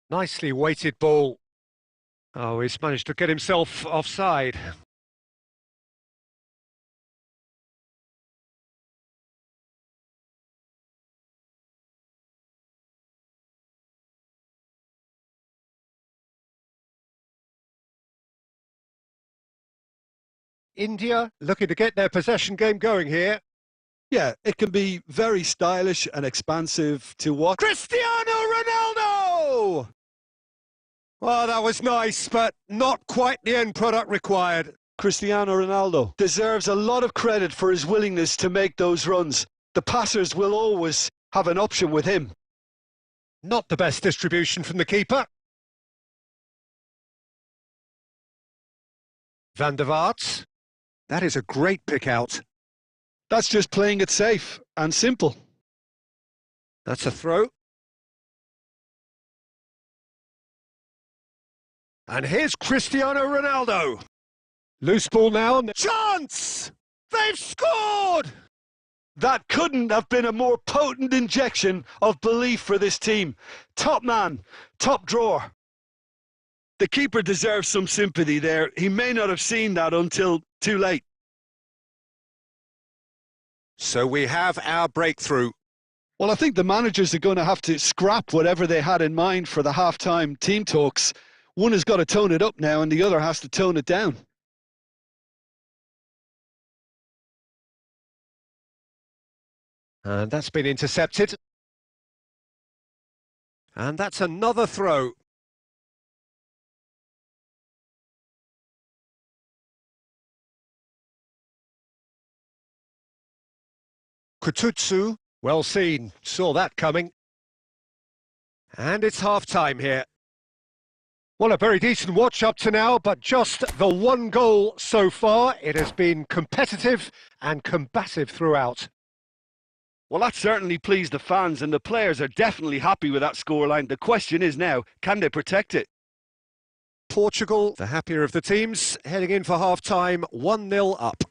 Nicely weighted ball. Oh, he's managed to get himself offside. India looking to get their possession game going here. Yeah, it can be very stylish and expansive to watch. Cristiano Ronaldo! Well, that was nice, but not quite the end product required. Cristiano Ronaldo deserves a lot of credit for his willingness to make those runs. The passers will always have an option with him. Not the best distribution from the keeper. Van der Vaart. That is a great pick out. That's just playing it safe and simple. That's a throw. And here's Cristiano Ronaldo. Loose ball now. Chance! They've scored! That couldn't have been a more potent injection of belief for this team. Top man, top drawer. The keeper deserves some sympathy there. He may not have seen that until too late. So we have our breakthrough. Well, I think the managers are going to have to scrap whatever they had in mind for the half-time team talks. One has got to tone it up now and the other has to tone it down. And that's been intercepted. And that's another throw. Kututsu, well seen, saw that coming. And it's half-time here. Well, a very decent watch up to now, but just the one goal so far. It has been competitive and combative throughout. Well, that certainly pleased the fans, and the players are definitely happy with that scoreline. The question is now, can they protect it? Portugal, the happier of the teams, heading in for half-time, 1-0 up.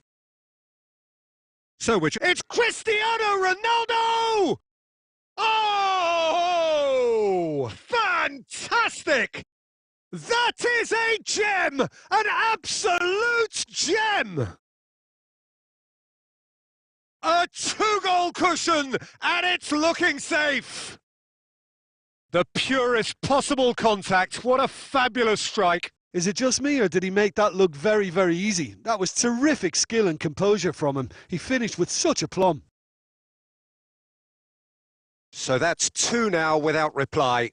So it's Cristiano Ronaldo! Oh! Fantastic! That is a gem! An absolute gem! A two-goal cushion, and it's looking safe! The purest possible contact. What a fabulous strike. Is it just me, or did he make that look very, very easy? That was terrific skill and composure from him. He finished with such aplomb. So that's 2 now without reply.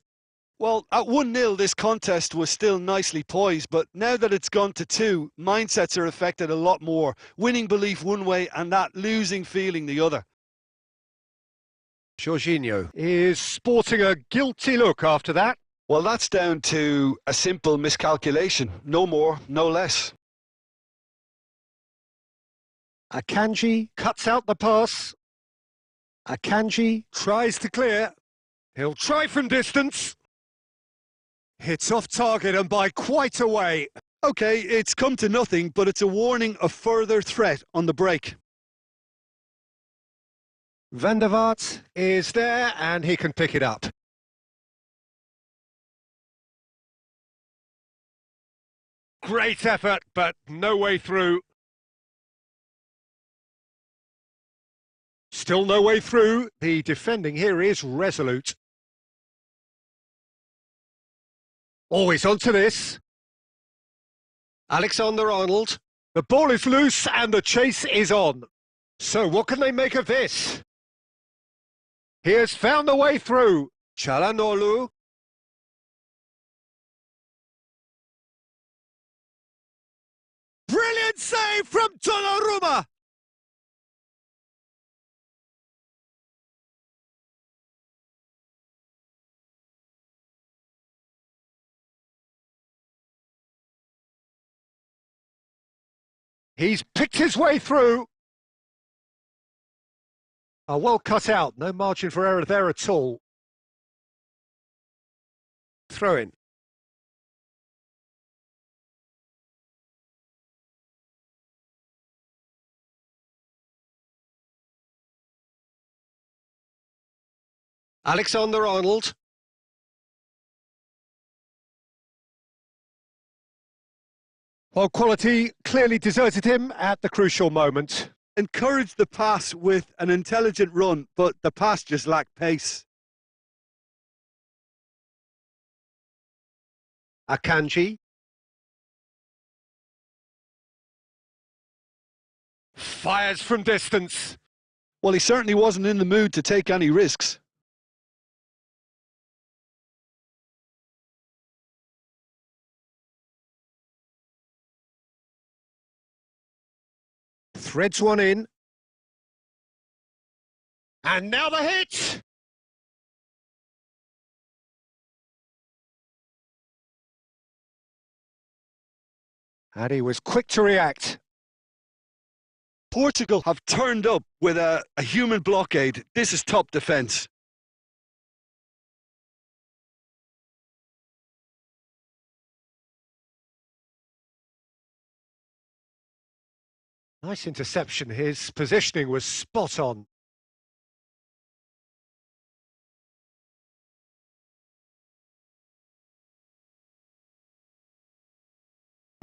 Well, at 1-0, this contest was still nicely poised, but now that it's gone to 2, mindsets are affected a lot more. Winning belief one way and that losing feeling the other. Jorginho is sporting a guilty look after that. Well, that's down to a simple miscalculation. No more, no less. Akanji cuts out the pass. Akanji tries to clear. He'll try from distance. Hits off target and by quite a way. Okay, it's come to nothing, but it's a warning of further threat on the break. Van der Vaart is there and he can pick it up. Great effort, but no way through. Still no way through. The defending here is resolute. Always onto this. Alexander-Arnold. The ball is loose and the chase is on. So what can they make of this? He has found the way through. Çalhanoğlu. Brilliant save from Donnarumma. He's picked his way through. Well cut out, no margin for error there at all. Throw in. Alexander-Arnold. Well, quality clearly deserted him at the crucial moment. Encouraged the pass with an intelligent run, but the pass just lacked pace. Akanji. Fires from distance. Well, he certainly wasn't in the mood to take any risks. Threads one in. And now the hit! And he was quick to react. Portugal have turned up with a human blockade. This is top defence. Nice interception. His positioning was spot on.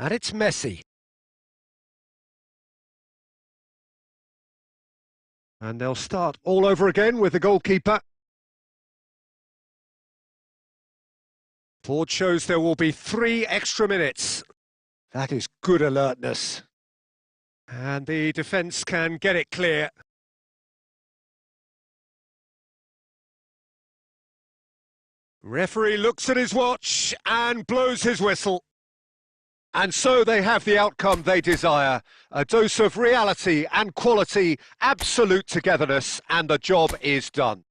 And it's Messi. And they'll start all over again with the goalkeeper. Board shows there will be 3 extra minutes. That is good alertness. And the defence can get it clear. Referee looks at his watch and blows his whistle. And so they have the outcome they desire. A dose of reality and quality, absolute togetherness, and the job is done.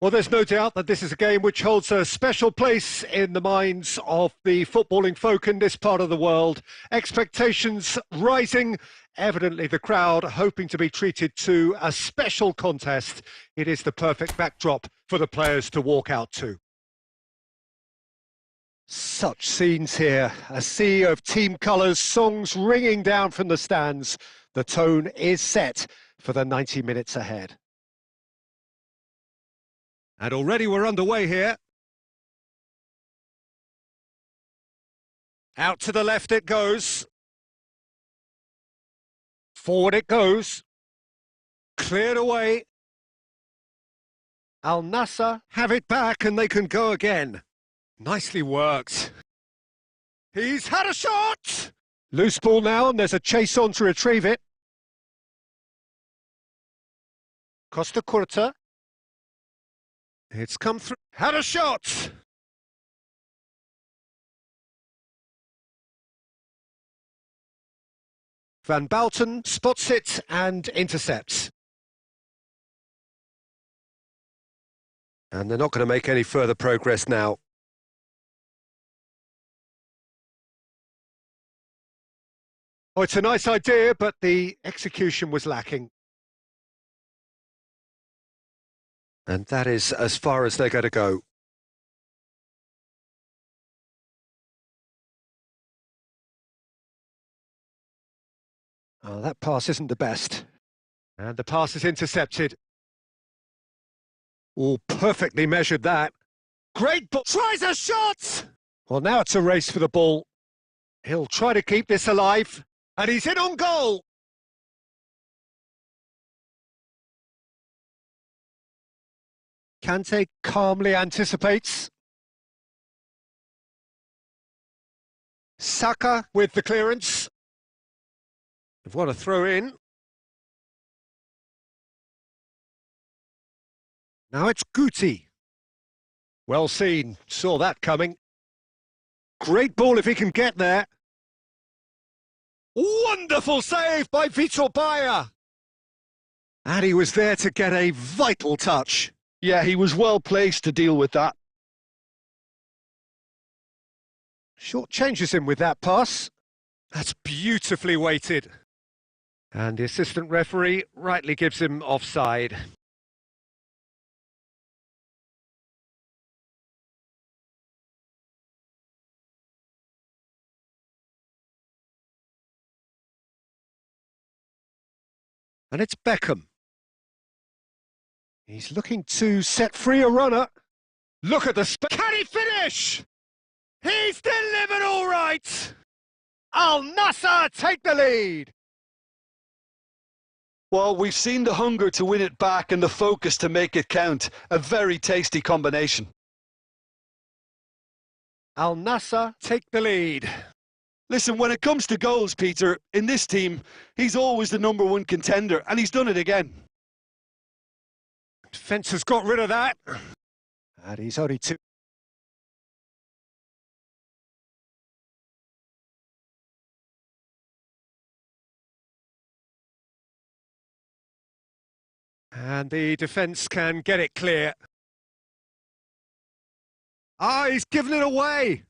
Well, there's no doubt that this is a game which holds a special place in the minds of the footballing folk in this part of the world. Expectations rising. Evidently, the crowd hoping to be treated to a special contest. It is the perfect backdrop for the players to walk out to. Such scenes here. A sea of team colours, songs ringing down from the stands. The tone is set for the 90 minutes ahead. And already we're underway here. Out to the left it goes. Forward it goes. Cleared away. Al Nassr have it back and they can go again. Nicely worked. He's had a shot! Loose ball now and there's a chase on to retrieve it. Costa Curta. It's come through. Had a shot! Van Bouten spots it and intercepts. And they're not going to make any further progress now. Oh, it's a nice idea, but the execution was lacking. And that is as far as they're going to go. Oh, that pass isn't the best. And the pass is intercepted. Oh, perfectly measured that. Great ball. Tries a shot! Well, now it's a race for the ball. He'll try to keep this alive. And he's in on goal. Kante calmly anticipates. Saka with the clearance. They've got a throw in. Now it's Guti. Well seen, saw that coming. Great ball if he can get there. Wonderful save by Vitor Bayer. And he was there to get a vital touch. Yeah, he was well placed to deal with that. Short changes him with that pass. That's beautifully weighted. And the assistant referee rightly gives him offside. And it's Beckham. He's looking to set free a runner. Look at the can he finish? He's delivered all right. Al Nassr take the lead. Well, we've seen the hunger to win it back and the focus to make it count. A very tasty combination. Al Nassr take the lead. Listen, when it comes to goals, Peter, in this team, he's always the #1 contender, and he's done it again. Defence has got rid of that. And he's only two. And the defence can get it clear. Ah, he's given it away.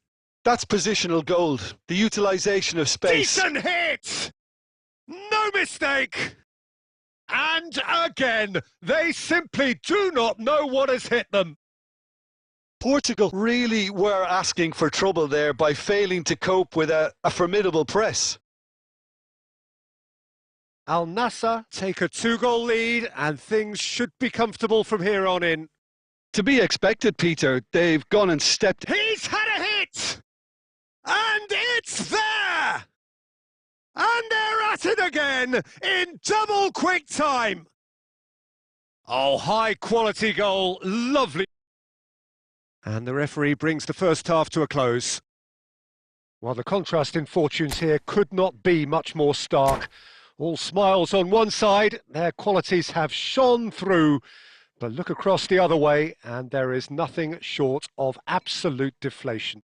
That's positional gold, the utilisation of space. Decent hit! No mistake! And again, they simply do not know what has hit them. Portugal really were asking for trouble there by failing to cope with a formidable press. Al Nassr take a 2-goal lead and things should be comfortable from here on in. To be expected, Peter. They've gone and stepped. He's had a hit! And it's there! And they're at it again in double quick time. Oh, high quality goal, lovely. And the referee brings the first half to a close. While the contrast in fortunes here could not be much more stark. All smiles on one side, their qualities have shone through. But look across the other way and there is nothing short of absolute deflation.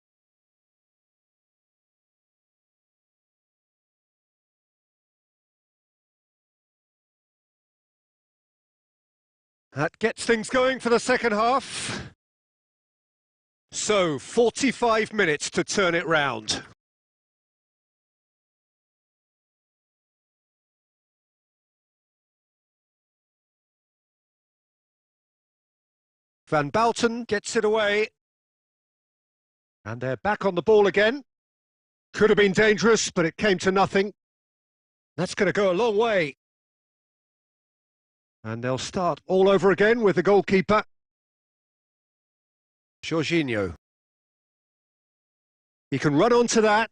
That gets things going for the second half. So, 45 minutes to turn it round. Van Bouten gets it away. And they're back on the ball again. Could have been dangerous, but it came to nothing. That's going to go a long way. And they'll start all over again with the goalkeeper. Jorginho. He can run onto that.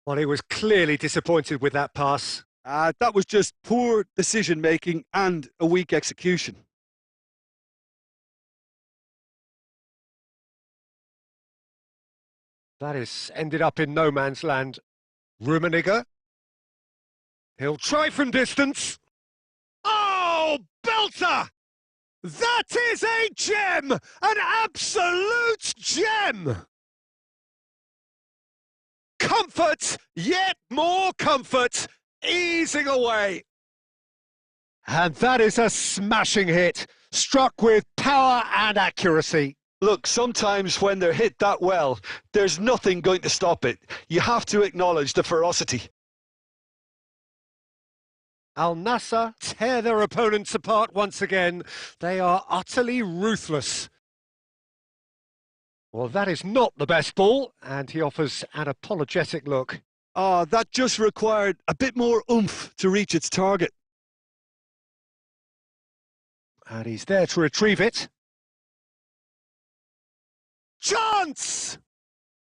Well, he was clearly disappointed with that pass. That was just poor decision-making and a weak execution. That has ended up in no man's land. Rummenigge. He'll try from distance. Oh, belter! That is a gem! An absolute gem! Comfort, yet more comfort, easing away. And that is a smashing hit, struck with power and accuracy. Look, sometimes when they're hit that well, there's nothing going to stop it. You have to acknowledge the ferocity. Al Nassr tear their opponents apart once again. They are utterly ruthless. Well, that is not the best ball, and he offers an apologetic look. That just required a bit more oomph to reach its target. And he's there to retrieve it. Chance!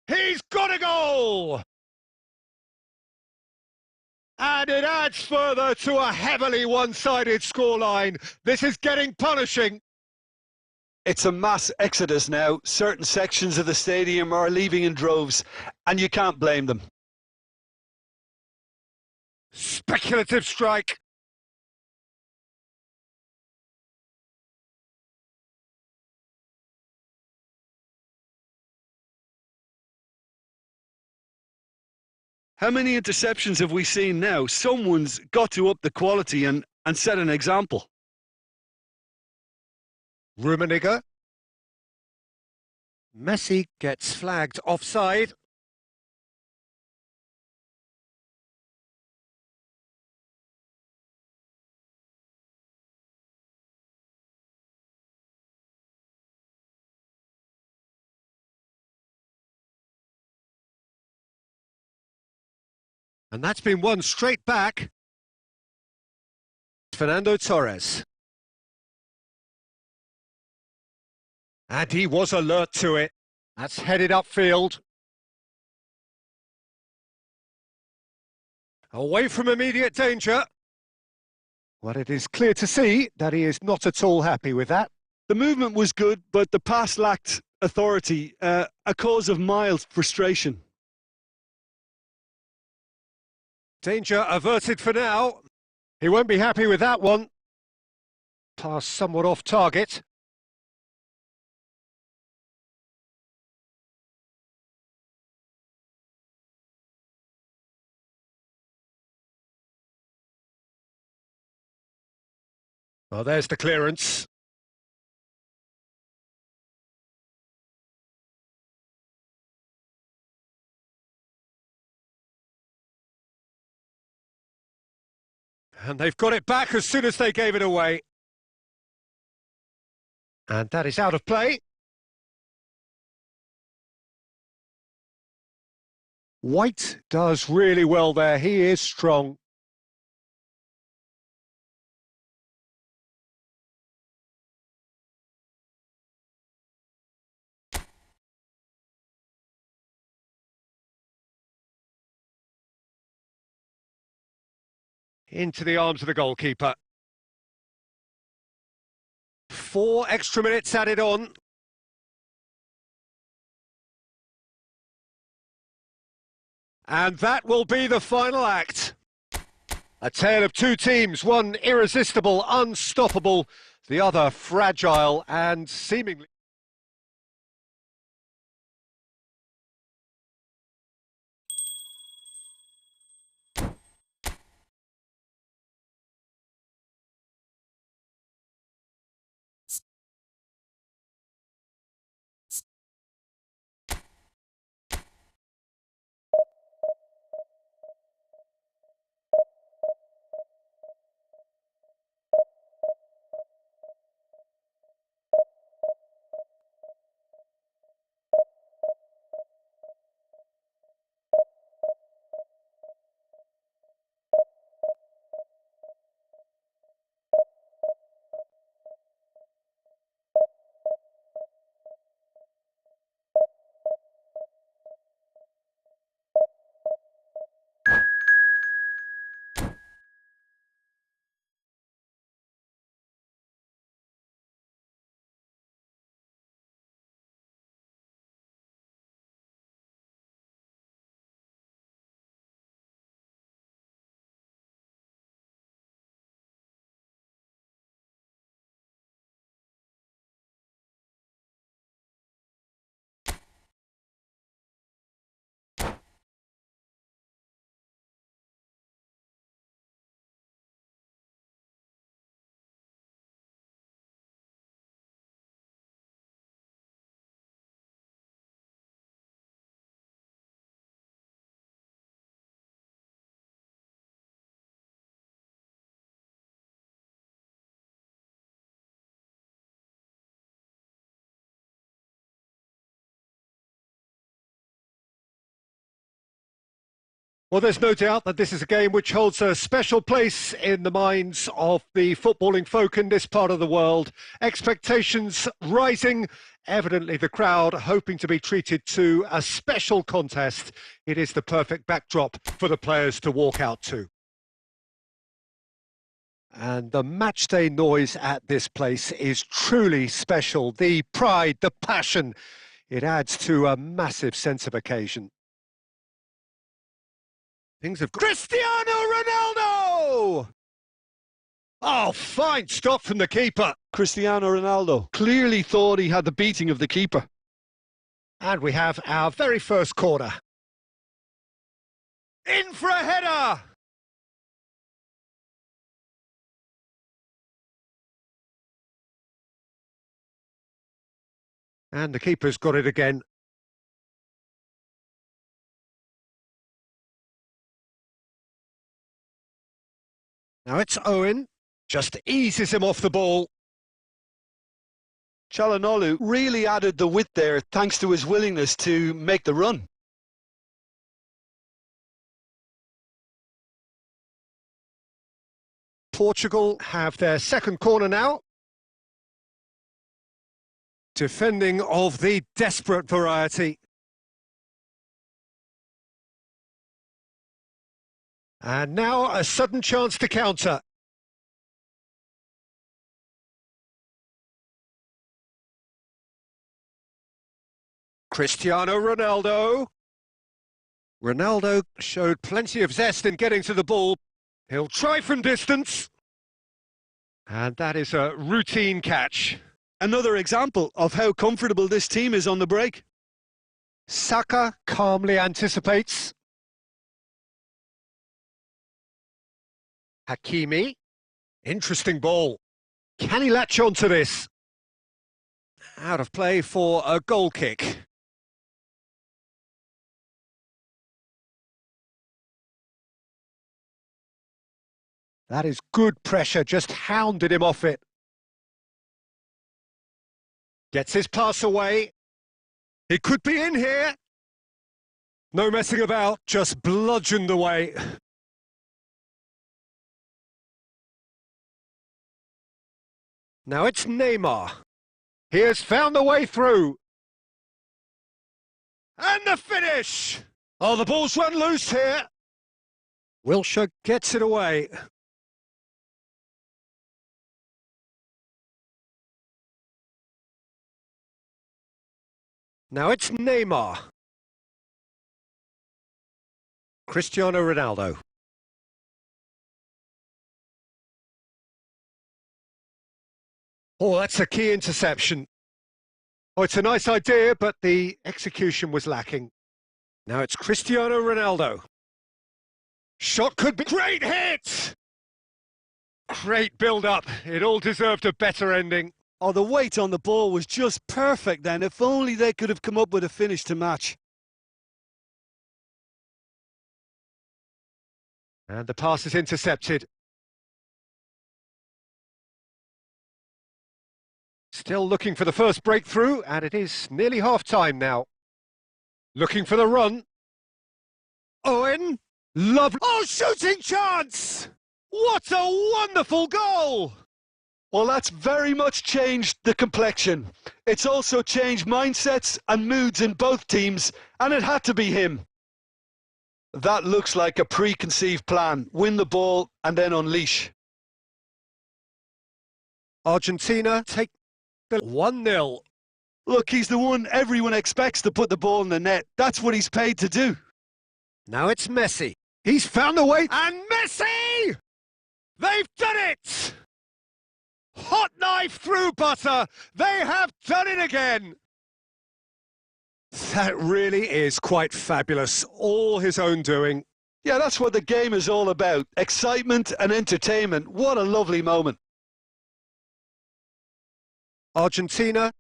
He's got a goal! And it adds further to a heavily one-sided scoreline. This is getting punishing. It's a mass exodus now. Certain sections of the stadium are leaving in droves, and you can't blame them. Speculative strike. How many interceptions have we seen now? Someone's got to up the quality and set an example. Rummenigge. Messi gets flagged offside. And that's been won straight back. Fernando Torres. And he was alert to it. That's headed upfield. Away from immediate danger. Well, it is clear to see that he is not at all happy with that. The movement was good, but the pass lacked authority, a cause of mild frustration. Danger averted for now. He won't be happy with that one. Pass somewhat off target. Well, there's the clearance. And they've got it back as soon as they gave it away. And that is out of play. White does really well there. He is strong. Into the arms of the goalkeeper. 4 extra minutes added on. And that will be the final act. A tale of two teams, one irresistible, unstoppable, the other fragile and seemingly... Well, there's no doubt that this is a game which holds a special place in the minds of the footballing folk in this part of the world. Expectations rising, evidently the crowd hoping to be treated to a special contest. It is the perfect backdrop for the players to walk out to. And the matchday noise at this place is truly special. The pride, the passion, it adds to a massive sense of occasion. Things have... Cristiano Ronaldo! Oh, fine stop from the keeper. Cristiano Ronaldo clearly thought he had the beating of the keeper. And we have our very first corner. In for a header! And the keeper's got it again. Now it's Owen, just eases him off the ball. Çalhanoğlu really added the width there thanks to his willingness to make the run. Portugal have their second corner now. Defending of the desperate variety. And now a sudden chance to counter. Cristiano Ronaldo. Ronaldo showed plenty of zest in getting to the ball. He'll try from distance. And that is a routine catch. Another example of how comfortable this team is on the break. Saka calmly anticipates. Hakimi. Interesting ball. Can he latch on to this? Out of play for a goal kick. That is good pressure, just hounded him off it. Gets his pass away. He could be in here. No messing about, just bludgeoned away. Now it's Neymar. He has found the way through. And the finish! Oh, the ball's run loose here. Wilshere gets it away. Now it's Neymar. Cristiano Ronaldo. Oh, that's a key interception. Oh, it's a nice idea, but the execution was lacking. Now it's Cristiano Ronaldo. Shot could be... Great hit! Great build-up. It all deserved a better ending. Oh, the weight on the ball was just perfect then. If only they could have come up with a finish to match. And the pass is intercepted. Still looking for the first breakthrough, and it is nearly half-time now. Looking for the run. Owen. Lovely. Oh, shooting chance! What a wonderful goal! Well, that's very much changed the complexion. It's also changed mindsets and moods in both teams, and it had to be him. That looks like a preconceived plan. Win the ball and then unleash. Argentina take the 1-0. Look, he's the one everyone expects to put the ball in the net. That's what he's paid to do. Now it's Messi. He's found a way. And Messi! They've done it! Hot knife through butter. They have done it again. That really is quite fabulous. All his own doing. Yeah, that's what the game is all about. Excitement and entertainment. What a lovely moment. Argentina.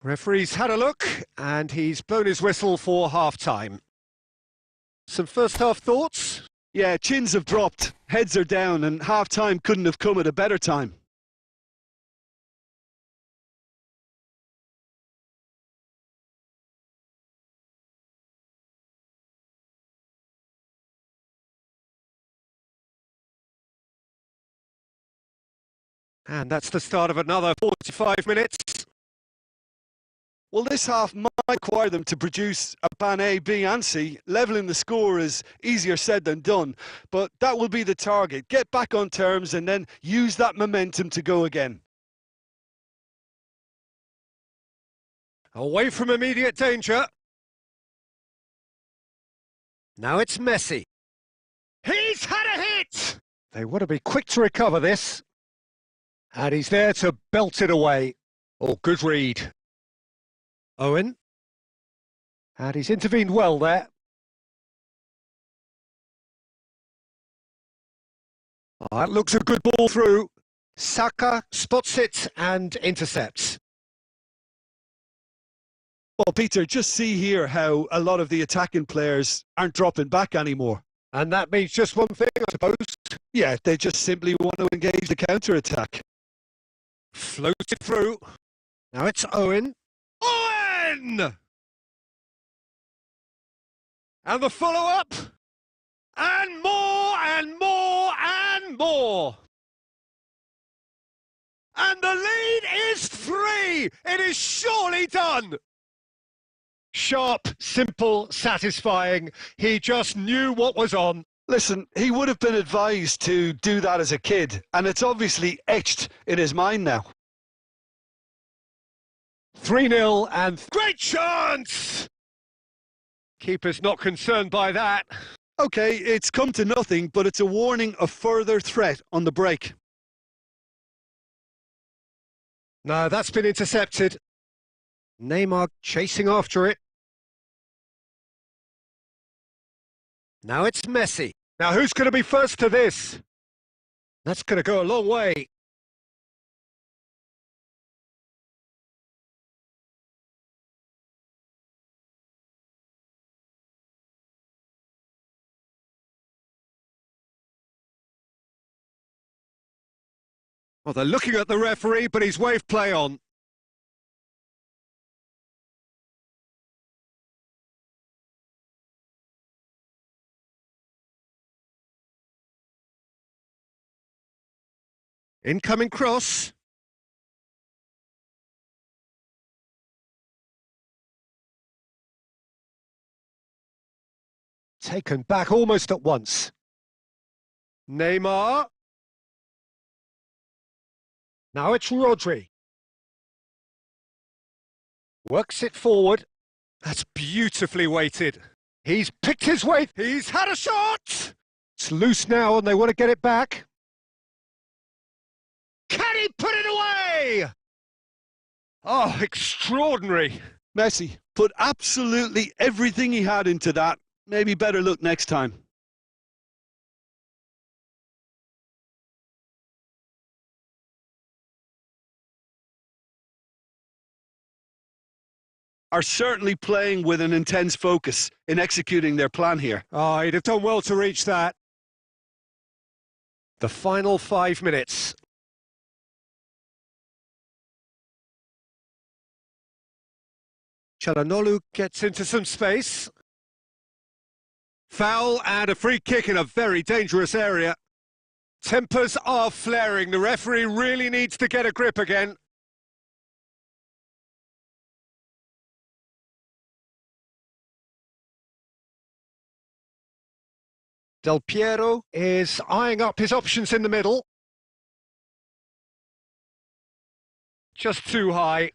Referee's had a look and he's blown his whistle for half-time. Some first-half thoughts? Yeah, chins have dropped, heads are down, and half-time couldn't have come at a better time. And that's the start of another 45 minutes. Well, this half might require them to produce a plan A, B and C. Levelling the score is easier said than done, but that will be the target. Get back on terms and then use that momentum to go again. Away from immediate danger. Now it's Messi. He's had a hit! They want to be quick to recover this. And he's there to belt it away. Oh, good read. Owen. And he's intervened well there. Oh, that looks a good ball through. Saka spots it and intercepts. Well, Peter, just see here how a lot of the attacking players aren't dropping back anymore. And that means just one thing, I suppose. Yeah, they just simply want to engage the counter-attack. Floated through. Now it's Owen. Owen! And the follow-up. And more, and more, and more. And the lead is 3. It is surely done. Sharp, simple, satisfying. He just knew what was on. Listen, he would have been advised to do that as a kid, and it's obviously etched in his mind now. 3-0 and great chance! Keeper's not concerned by that. Okay, it's come to nothing, but it's a warning of further threat on the break. No, that's been intercepted. Neymar chasing after it. Now it's Messi. Now who's going to be first to this? That's going to go a long way. Well, they're looking at the referee, but he's waved play on. Incoming cross. Taken back almost at once. Neymar. Now it's Rodri. Works it forward. That's beautifully weighted. He's picked his way. He's had a shot. It's loose now and they want to get it back. Can he put it away? Oh, extraordinary. Messi put absolutely everything he had into that. Maybe better look next time. Are certainly playing with an intense focus in executing their plan here. Oh, he'd have done well to reach that. The final 5 minutes. Çalhanoğlu gets into some space. Foul and a free kick in a very dangerous area. Tempers are flaring. The referee really needs to get a grip again. Del Piero is eyeing up his options in the middle. Just too high.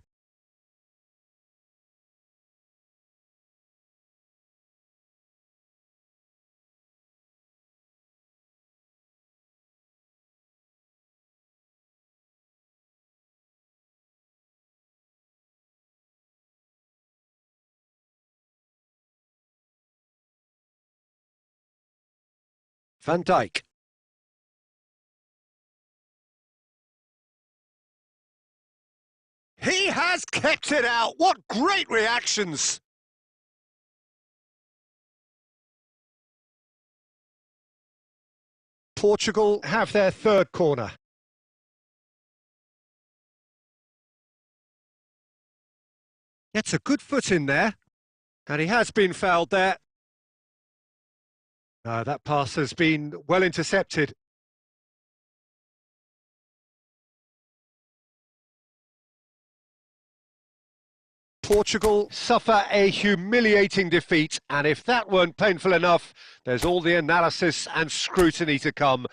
Van Dijk. He has kept it out. What great reactions. Portugal have their third corner. Gets a good foot in there. And he has been fouled there. No, that pass has been well intercepted. Portugal suffer a humiliating defeat, and if that weren't painful enough, there's all the analysis and scrutiny to come.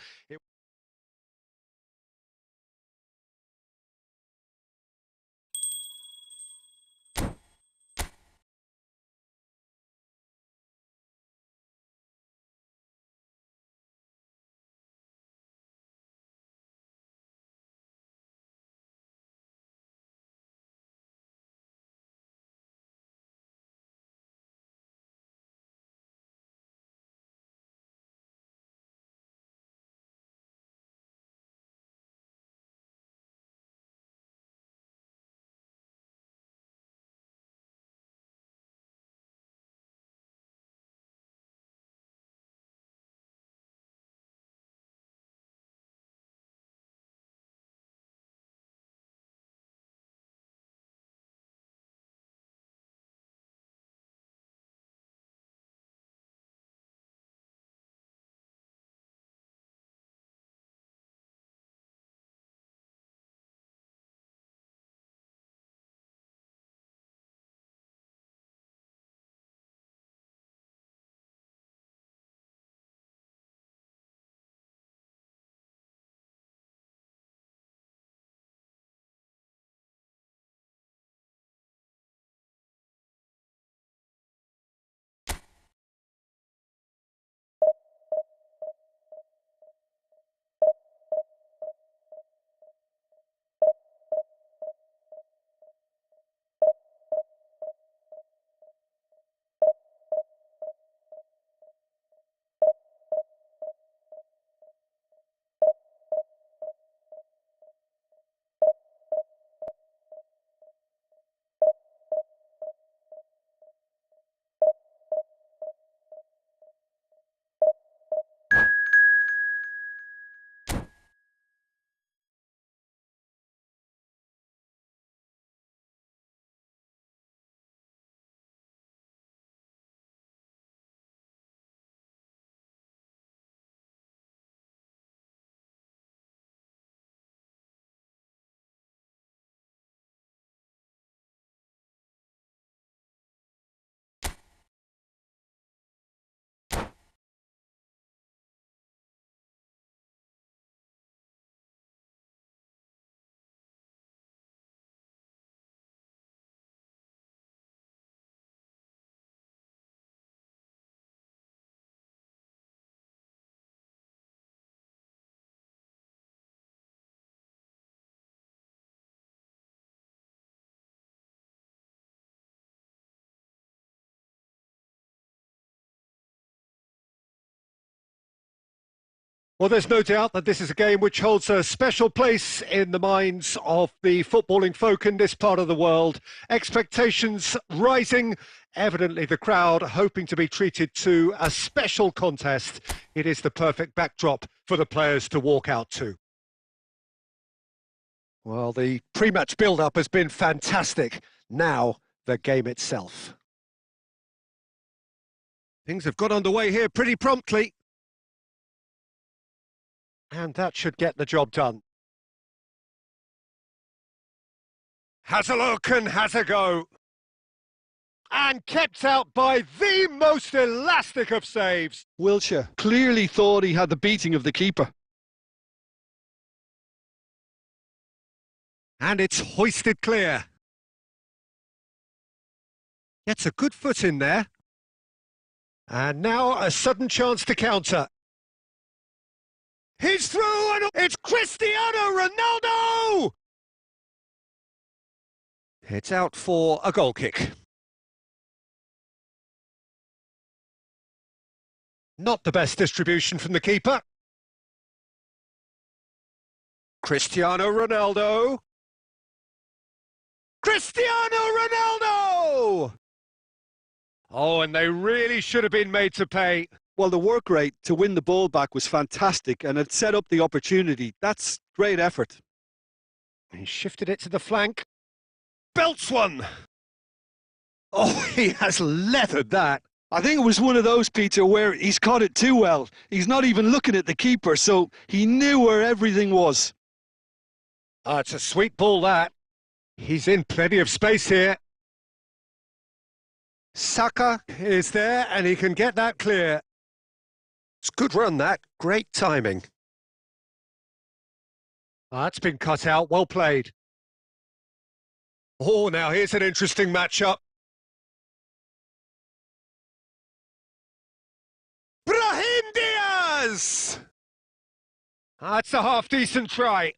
Well, there's no doubt that this is a game which holds a special place in the minds of the footballing folk in this part of the world. Expectations rising, evidently the crowd hoping to be treated to a special contest. It is the perfect backdrop for the players to walk out to. Well, the pre-match build-up has been fantastic. Now, the game itself. Things have got underway here pretty promptly. And that should get the job done. Has a look and has a go. And kept out by the most elastic of saves. Wilshere clearly thought he had the beating of the keeper. And it's hoisted clear. Gets a good foot in there. And now a sudden chance to counter. He's through and it's Cristiano Ronaldo! It's out for a goal kick. Not the best distribution from the keeper. Cristiano Ronaldo. Cristiano Ronaldo! Oh, and they really should have been made to pay. Well, the work rate to win the ball back was fantastic, and it set up the opportunity. That's great effort. He shifted it to the flank. Belts one! Oh, he has leathered that. I think it was one of those, Peter, where he's caught it too well. He's not even looking at the keeper, so he knew where everything was. It's a sweet ball, that. He's in plenty of space here. Saka is there and he can get that clear. It's a good run that, great timing. That's been cut out, well played. Oh, now here's an interesting matchup. Brahim Diaz! That's a half-decent try.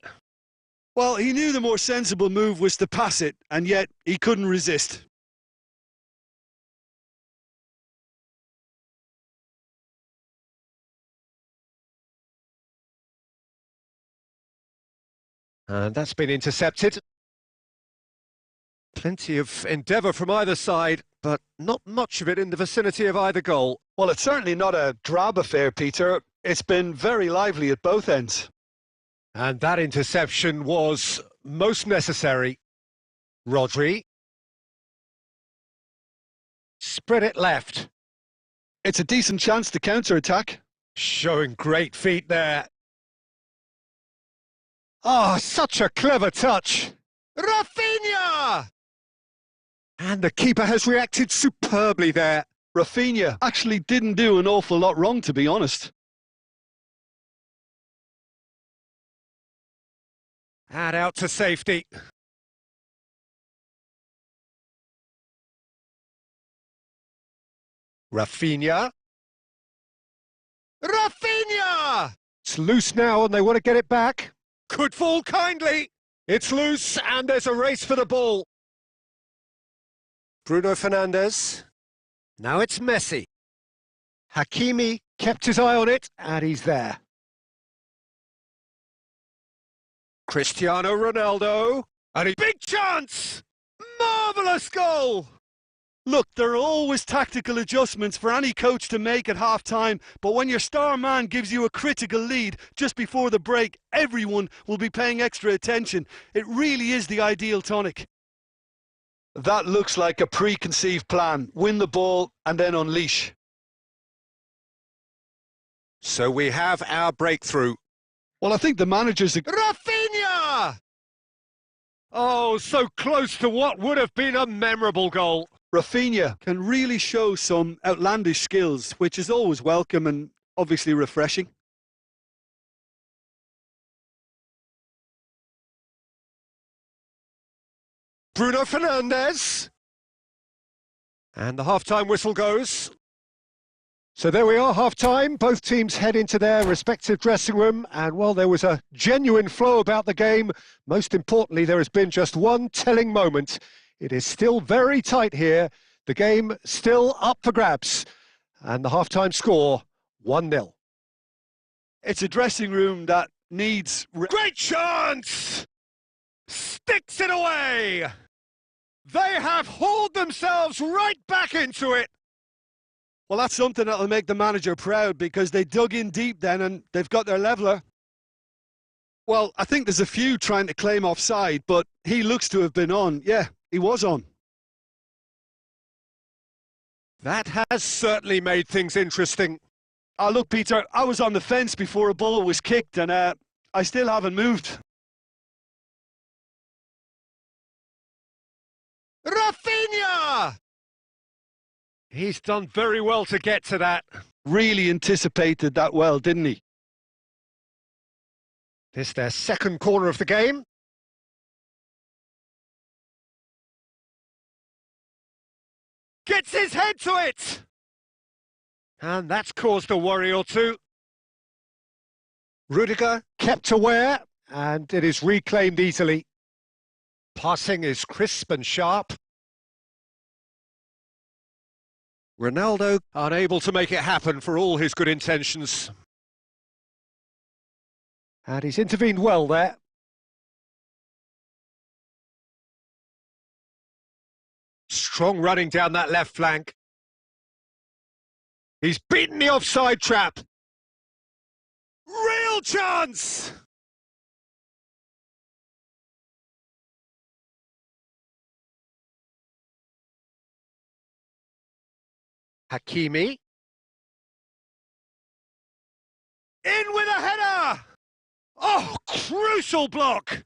Well, he knew the more sensible move was to pass it, and yet he couldn't resist. And that's been intercepted. Plenty of endeavour from either side, but not much of it in the vicinity of either goal. Well, it's certainly not a drab affair, Peter. It's been very lively at both ends. And that interception was most necessary. Rodri. Spread it left. It's a decent chance to counter-attack. Showing great feet there. Oh, such a clever touch. Rafinha! And the keeper has reacted superbly there. Rafinha actually didn't do an awful lot wrong, to be honest. And out to safety. Rafinha. Rafinha! It's loose now and they want to get it back. Could fall kindly. It's loose and there's a race for the ball. Bruno Fernandes. Now it's Messi. Hakimi kept his eye on it and he's there. Cristiano Ronaldo. And a big chance! Marvellous goal! Look, there are always tactical adjustments for any coach to make at half-time, but when your star man gives you a critical lead just before the break, everyone will be paying extra attention. It really is the ideal tonic. That looks like a preconceived plan. Win the ball and then unleash. So we have our breakthrough. Well, I think the manager's... Rafinha! Oh, so close to what would have been a memorable goal. Rafinha can really show some outlandish skills, which is always welcome and obviously refreshing. Bruno Fernandes. And the half-time whistle goes. So there we are, half-time. Both teams head into their respective dressing room. And while there was a genuine flow about the game, most importantly, there has been just one telling moment. It is still very tight here. The game still up for grabs. And the half-time score, 1-0. It's a dressing room that needs... Great chance! Sticks it away! They have hauled themselves right back into it. Well, that's something that'll make the manager proud because they dug in deep then and they've got their leveller. Well, I think there's a few trying to claim offside, but he looks to have been on. Yeah, he was on. That has certainly made things interesting. Oh, look, Peter, I was on the fence before a ball was kicked and I still haven't moved. Rafinha! He's done very well to get to that. Really anticipated that well, didn't he? This their second corner of the game. Gets his head to it! And that's caused a worry or two. Rudiger kept aware, and it is reclaimed easily. Passing is crisp and sharp. Ronaldo unable to make it happen for all his good intentions. And he's intervened well there. Strong running down that left flank. He's beaten the offside trap. Real chance! Hakimi. In with a header! Oh, crucial block!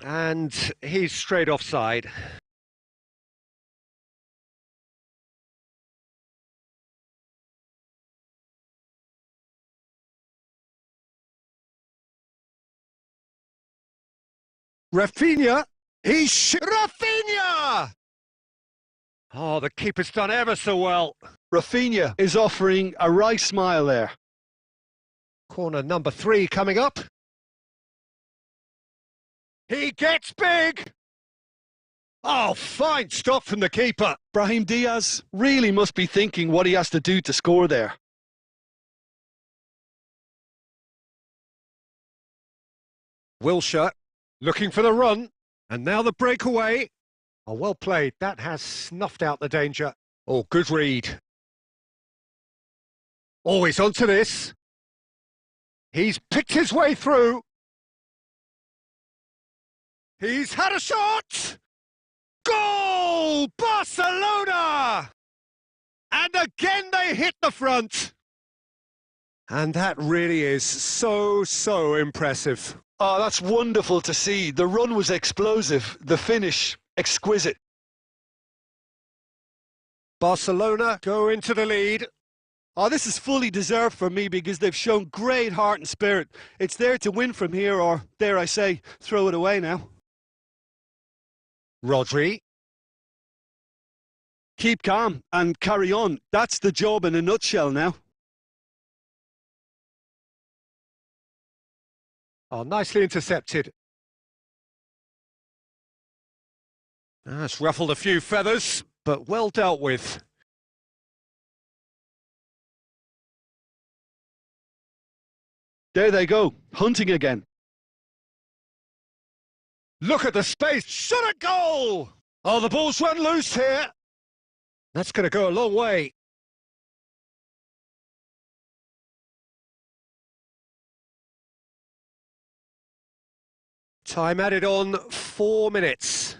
And he's straight offside. Rafinha, Rafinha! Oh, the keeper's done ever so well. Rafinha is offering a right smile there. Corner number 3 coming up. He gets big! Oh, fine stop from the keeper. Brahim Diaz really must be thinking what he has to do to score there. Wilshere looking for the run, and now the breakaway. Oh, well played. That has snuffed out the danger. Oh, good read. Oh, he's onto this. He's picked his way through. He's had a shot! Goal! Barcelona! And again they hit the front. And that really is so impressive. Oh, that's wonderful to see. The run was explosive, the finish exquisite. Barcelona go into the lead. Oh, this is fully deserved for me because they've shown great heart and spirit. It's there to win from here, or dare I say, throw it away now. Rodri. Keep calm and carry on. That's the job in a nutshell now. Oh, nicely intercepted. That's ruffled a few feathers, but well dealt with. There they go, hunting again. Look at the space, shot at goal! Oh, the ball's run loose here. That's going to go a long way. Time added on, 4 minutes.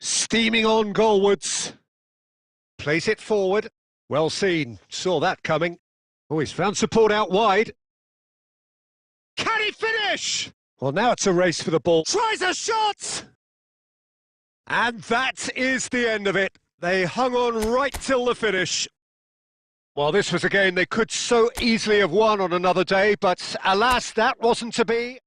Steaming on goalwards. Plays it forward. Well seen. Saw that coming. Oh, he's found support out wide. Can he finish? Well, now it's a race for the ball. Tries a shot! And that is the end of it. They hung on right till the finish. Well, this was a game they could so easily have won on another day, but alas, that wasn't to be.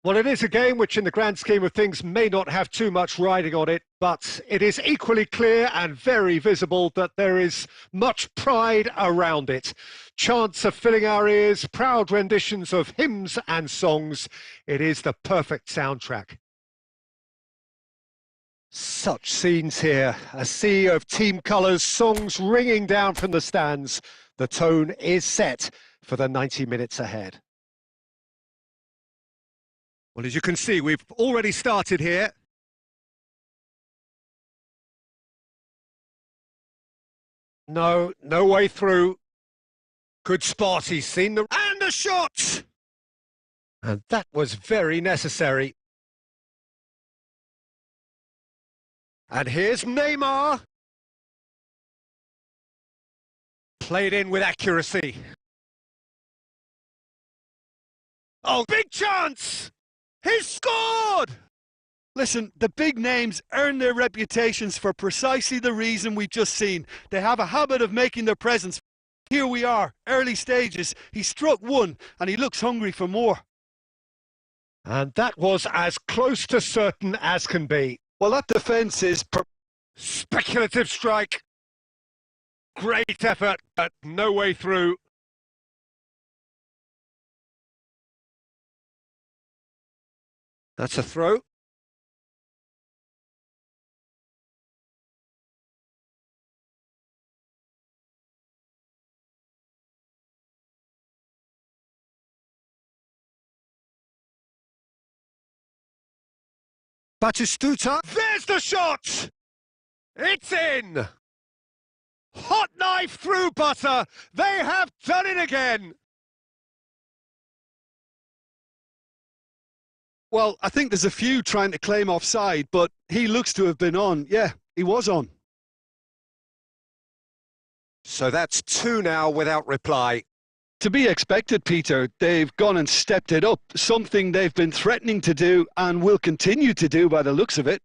Well, it is a game which in the grand scheme of things may not have too much riding on it, but it is equally clear and very visible that there is much pride around it. Chants are filling our ears, proud renditions of hymns and songs. It is the perfect soundtrack. Such scenes here, a sea of team colours, songs ringing down from the stands. The tone is set for the 90 minutes ahead. Well, as you can see, we've already started here. No way through. Good spot, he's seen the... And a shot! And that was very necessary. And here's Neymar. Played in with accuracy. Oh, big chance! He's scored! Listen, the big names earn their reputations for precisely the reason we've just seen. They have a habit of making their presence. Here we are, early stages. He struck one and he looks hungry for more. And that was as close to certain as can be. Well, that defence is... Speculative strike. Great effort, but no way through. That's a throw. Batistuta. There's the shot! It's in! Hot knife through butter. They have done it again. Well, I think there's a few trying to claim offside, but he looks to have been on. Yeah, he was on. So that's 2 now without reply. To be expected, Peter. They've gone and stepped it up, something they've been threatening to do and will continue to do by the looks of it.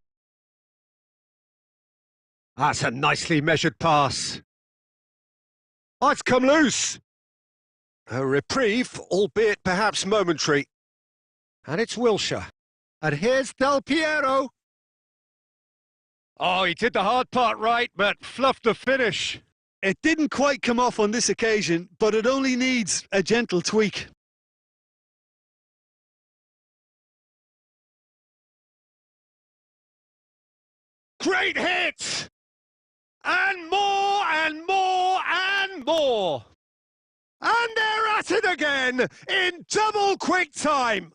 That's a nicely measured pass. Oh, it's come loose. A reprieve, albeit perhaps momentary. And it's Wilshere. And here's Del Piero. Oh, he did the hard part right, but fluffed the finish. It didn't quite come off on this occasion, but it only needs a gentle tweak. Great hit! And more, and more, and more! And they're at it again in double quick time!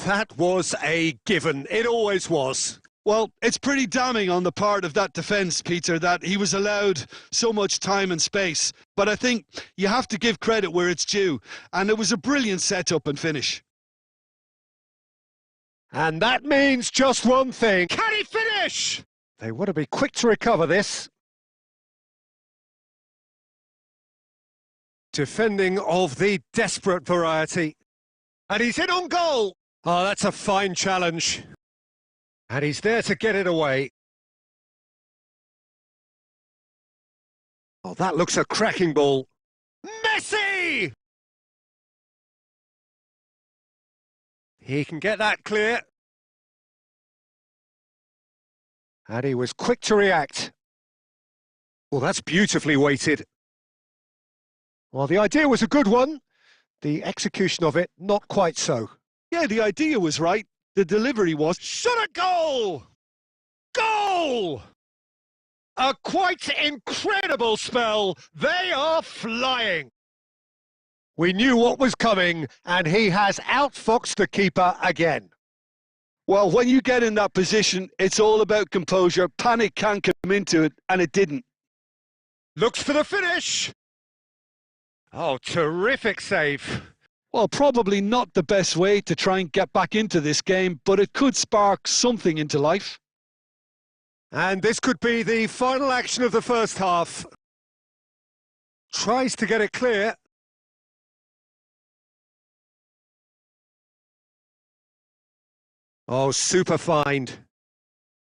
That was a given. It always was. Well, it's pretty damning on the part of that defence, Peter, that he was allowed so much time and space. But I think you have to give credit where it's due. And it was a brilliant setup and finish. And that means just one thing. Can he finish? They want to be quick to recover this. Defending of the desperate variety. And he's in on goal. Oh, that's a fine challenge. And he's there to get it away. Oh, that looks a cracking ball. Messi! He can get that clear. And he was quick to react. Well, that's beautifully weighted. Well, the idea was a good one. The execution of it, not quite so. Yeah, the idea was right. The delivery was... Shot a goal! Goal! A quite incredible spell. They are flying. We knew what was coming, and he has outfoxed the keeper again. Well, when you get in that position, it's all about composure. Panic can come into it, and it didn't. Looks for the finish. Oh, terrific save. Well, probably not the best way to try and get back into this game, but it could spark something into life. And this could be the final action of the first half. Tries to get it clear. Oh, super find.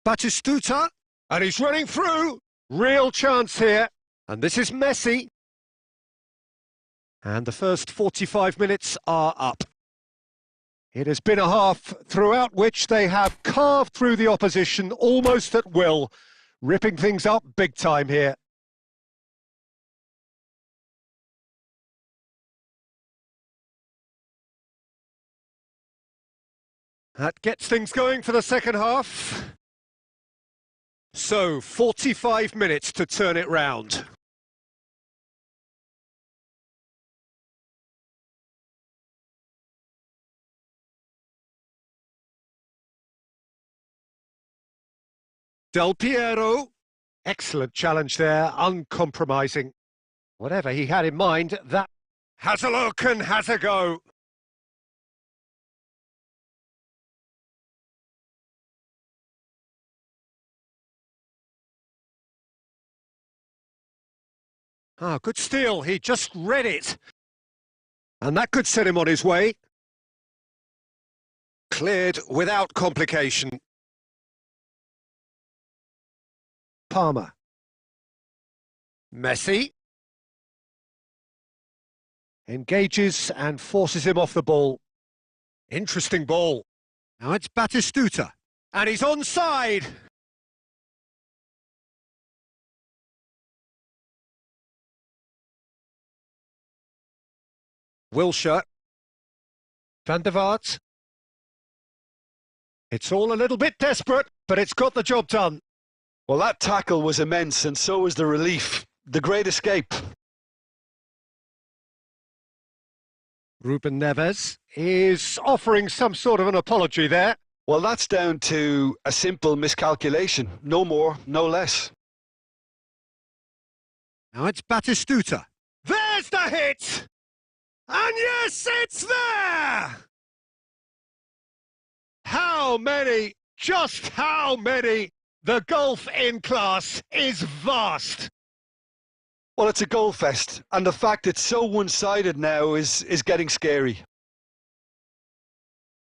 Batistuta, and he's running through. Real chance here. And this is Messi. And the first 45 minutes are up. It has been a half throughout which they have carved through the opposition almost at will, ripping things up big time here. That gets things going for the second half. So, 45 minutes to turn it round. Del Piero. Excellent challenge there, uncompromising. Whatever he had in mind, that has a look and has a go. Ah, good steal. He just read it. And that could set him on his way. Cleared without complication. Palmer. Messi. Engages and forces him off the ball. Interesting ball. Now it's Batistuta. And he's onside. Wilshere. Van der Vaart. It's all a little bit desperate, but it's got the job done. Well, that tackle was immense, and so was the relief. The great escape. Ruben Neves is offering some sort of an apology there. Well, that's down to a simple miscalculation. No more, no less. Now it's Batistuta. There's the hit! And yes, it's there! How many? Just how many? The gulf in class is vast. Well, it's a goal fest, and the fact it's so one-sided now is getting scary.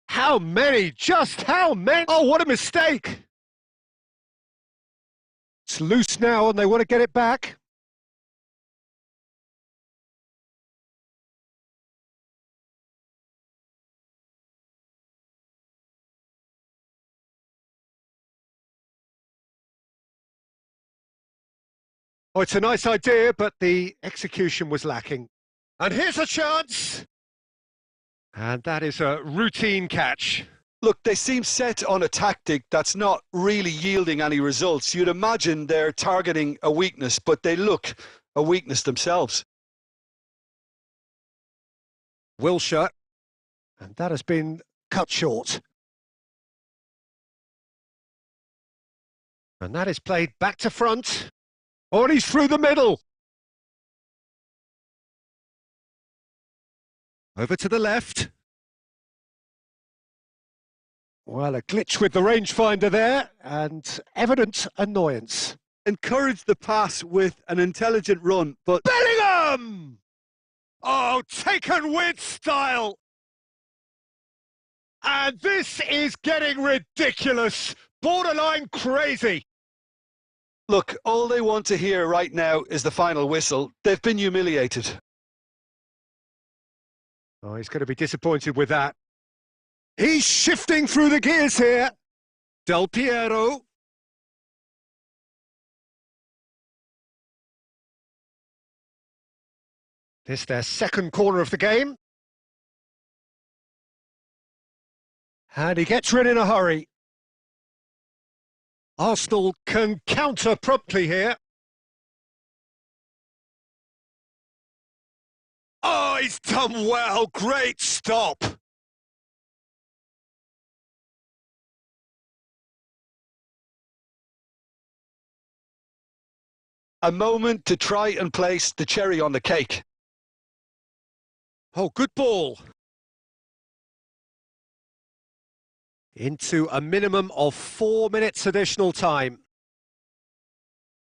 How many? Just how many? Oh, what a mistake! It's loose now and they want to get it back. Oh, it's a nice idea, but the execution was lacking. And here's a chance! And that is a routine catch. Look, they seem set on a tactic that's not really yielding any results. You'd imagine they're targeting a weakness, but they look a weakness themselves. Wilshere. And that has been cut short. And that is played back to front. Oh, and he's through the middle. Over to the left. Well, a glitch with the rangefinder there, and evident annoyance. Encourage the pass with an intelligent run, but... Bellingham! Oh, taken with style! And this is getting ridiculous, borderline crazy. Look, all they want to hear right now is the final whistle. They've been humiliated. Oh, he's going to be disappointed with that. He's shifting through the gears here. Del Piero. This their second corner of the game. And he gets rid in a hurry. Arsenal can counter promptly here. Oh, he's done well. Great stop. A moment to try and place the cherry on the cake. Oh, good ball. Into a minimum of 4 minutes additional time.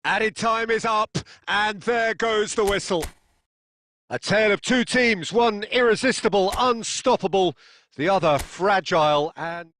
Added time is up, and there goes the whistle. A tale of two teams, one irresistible, unstoppable, the other fragile and...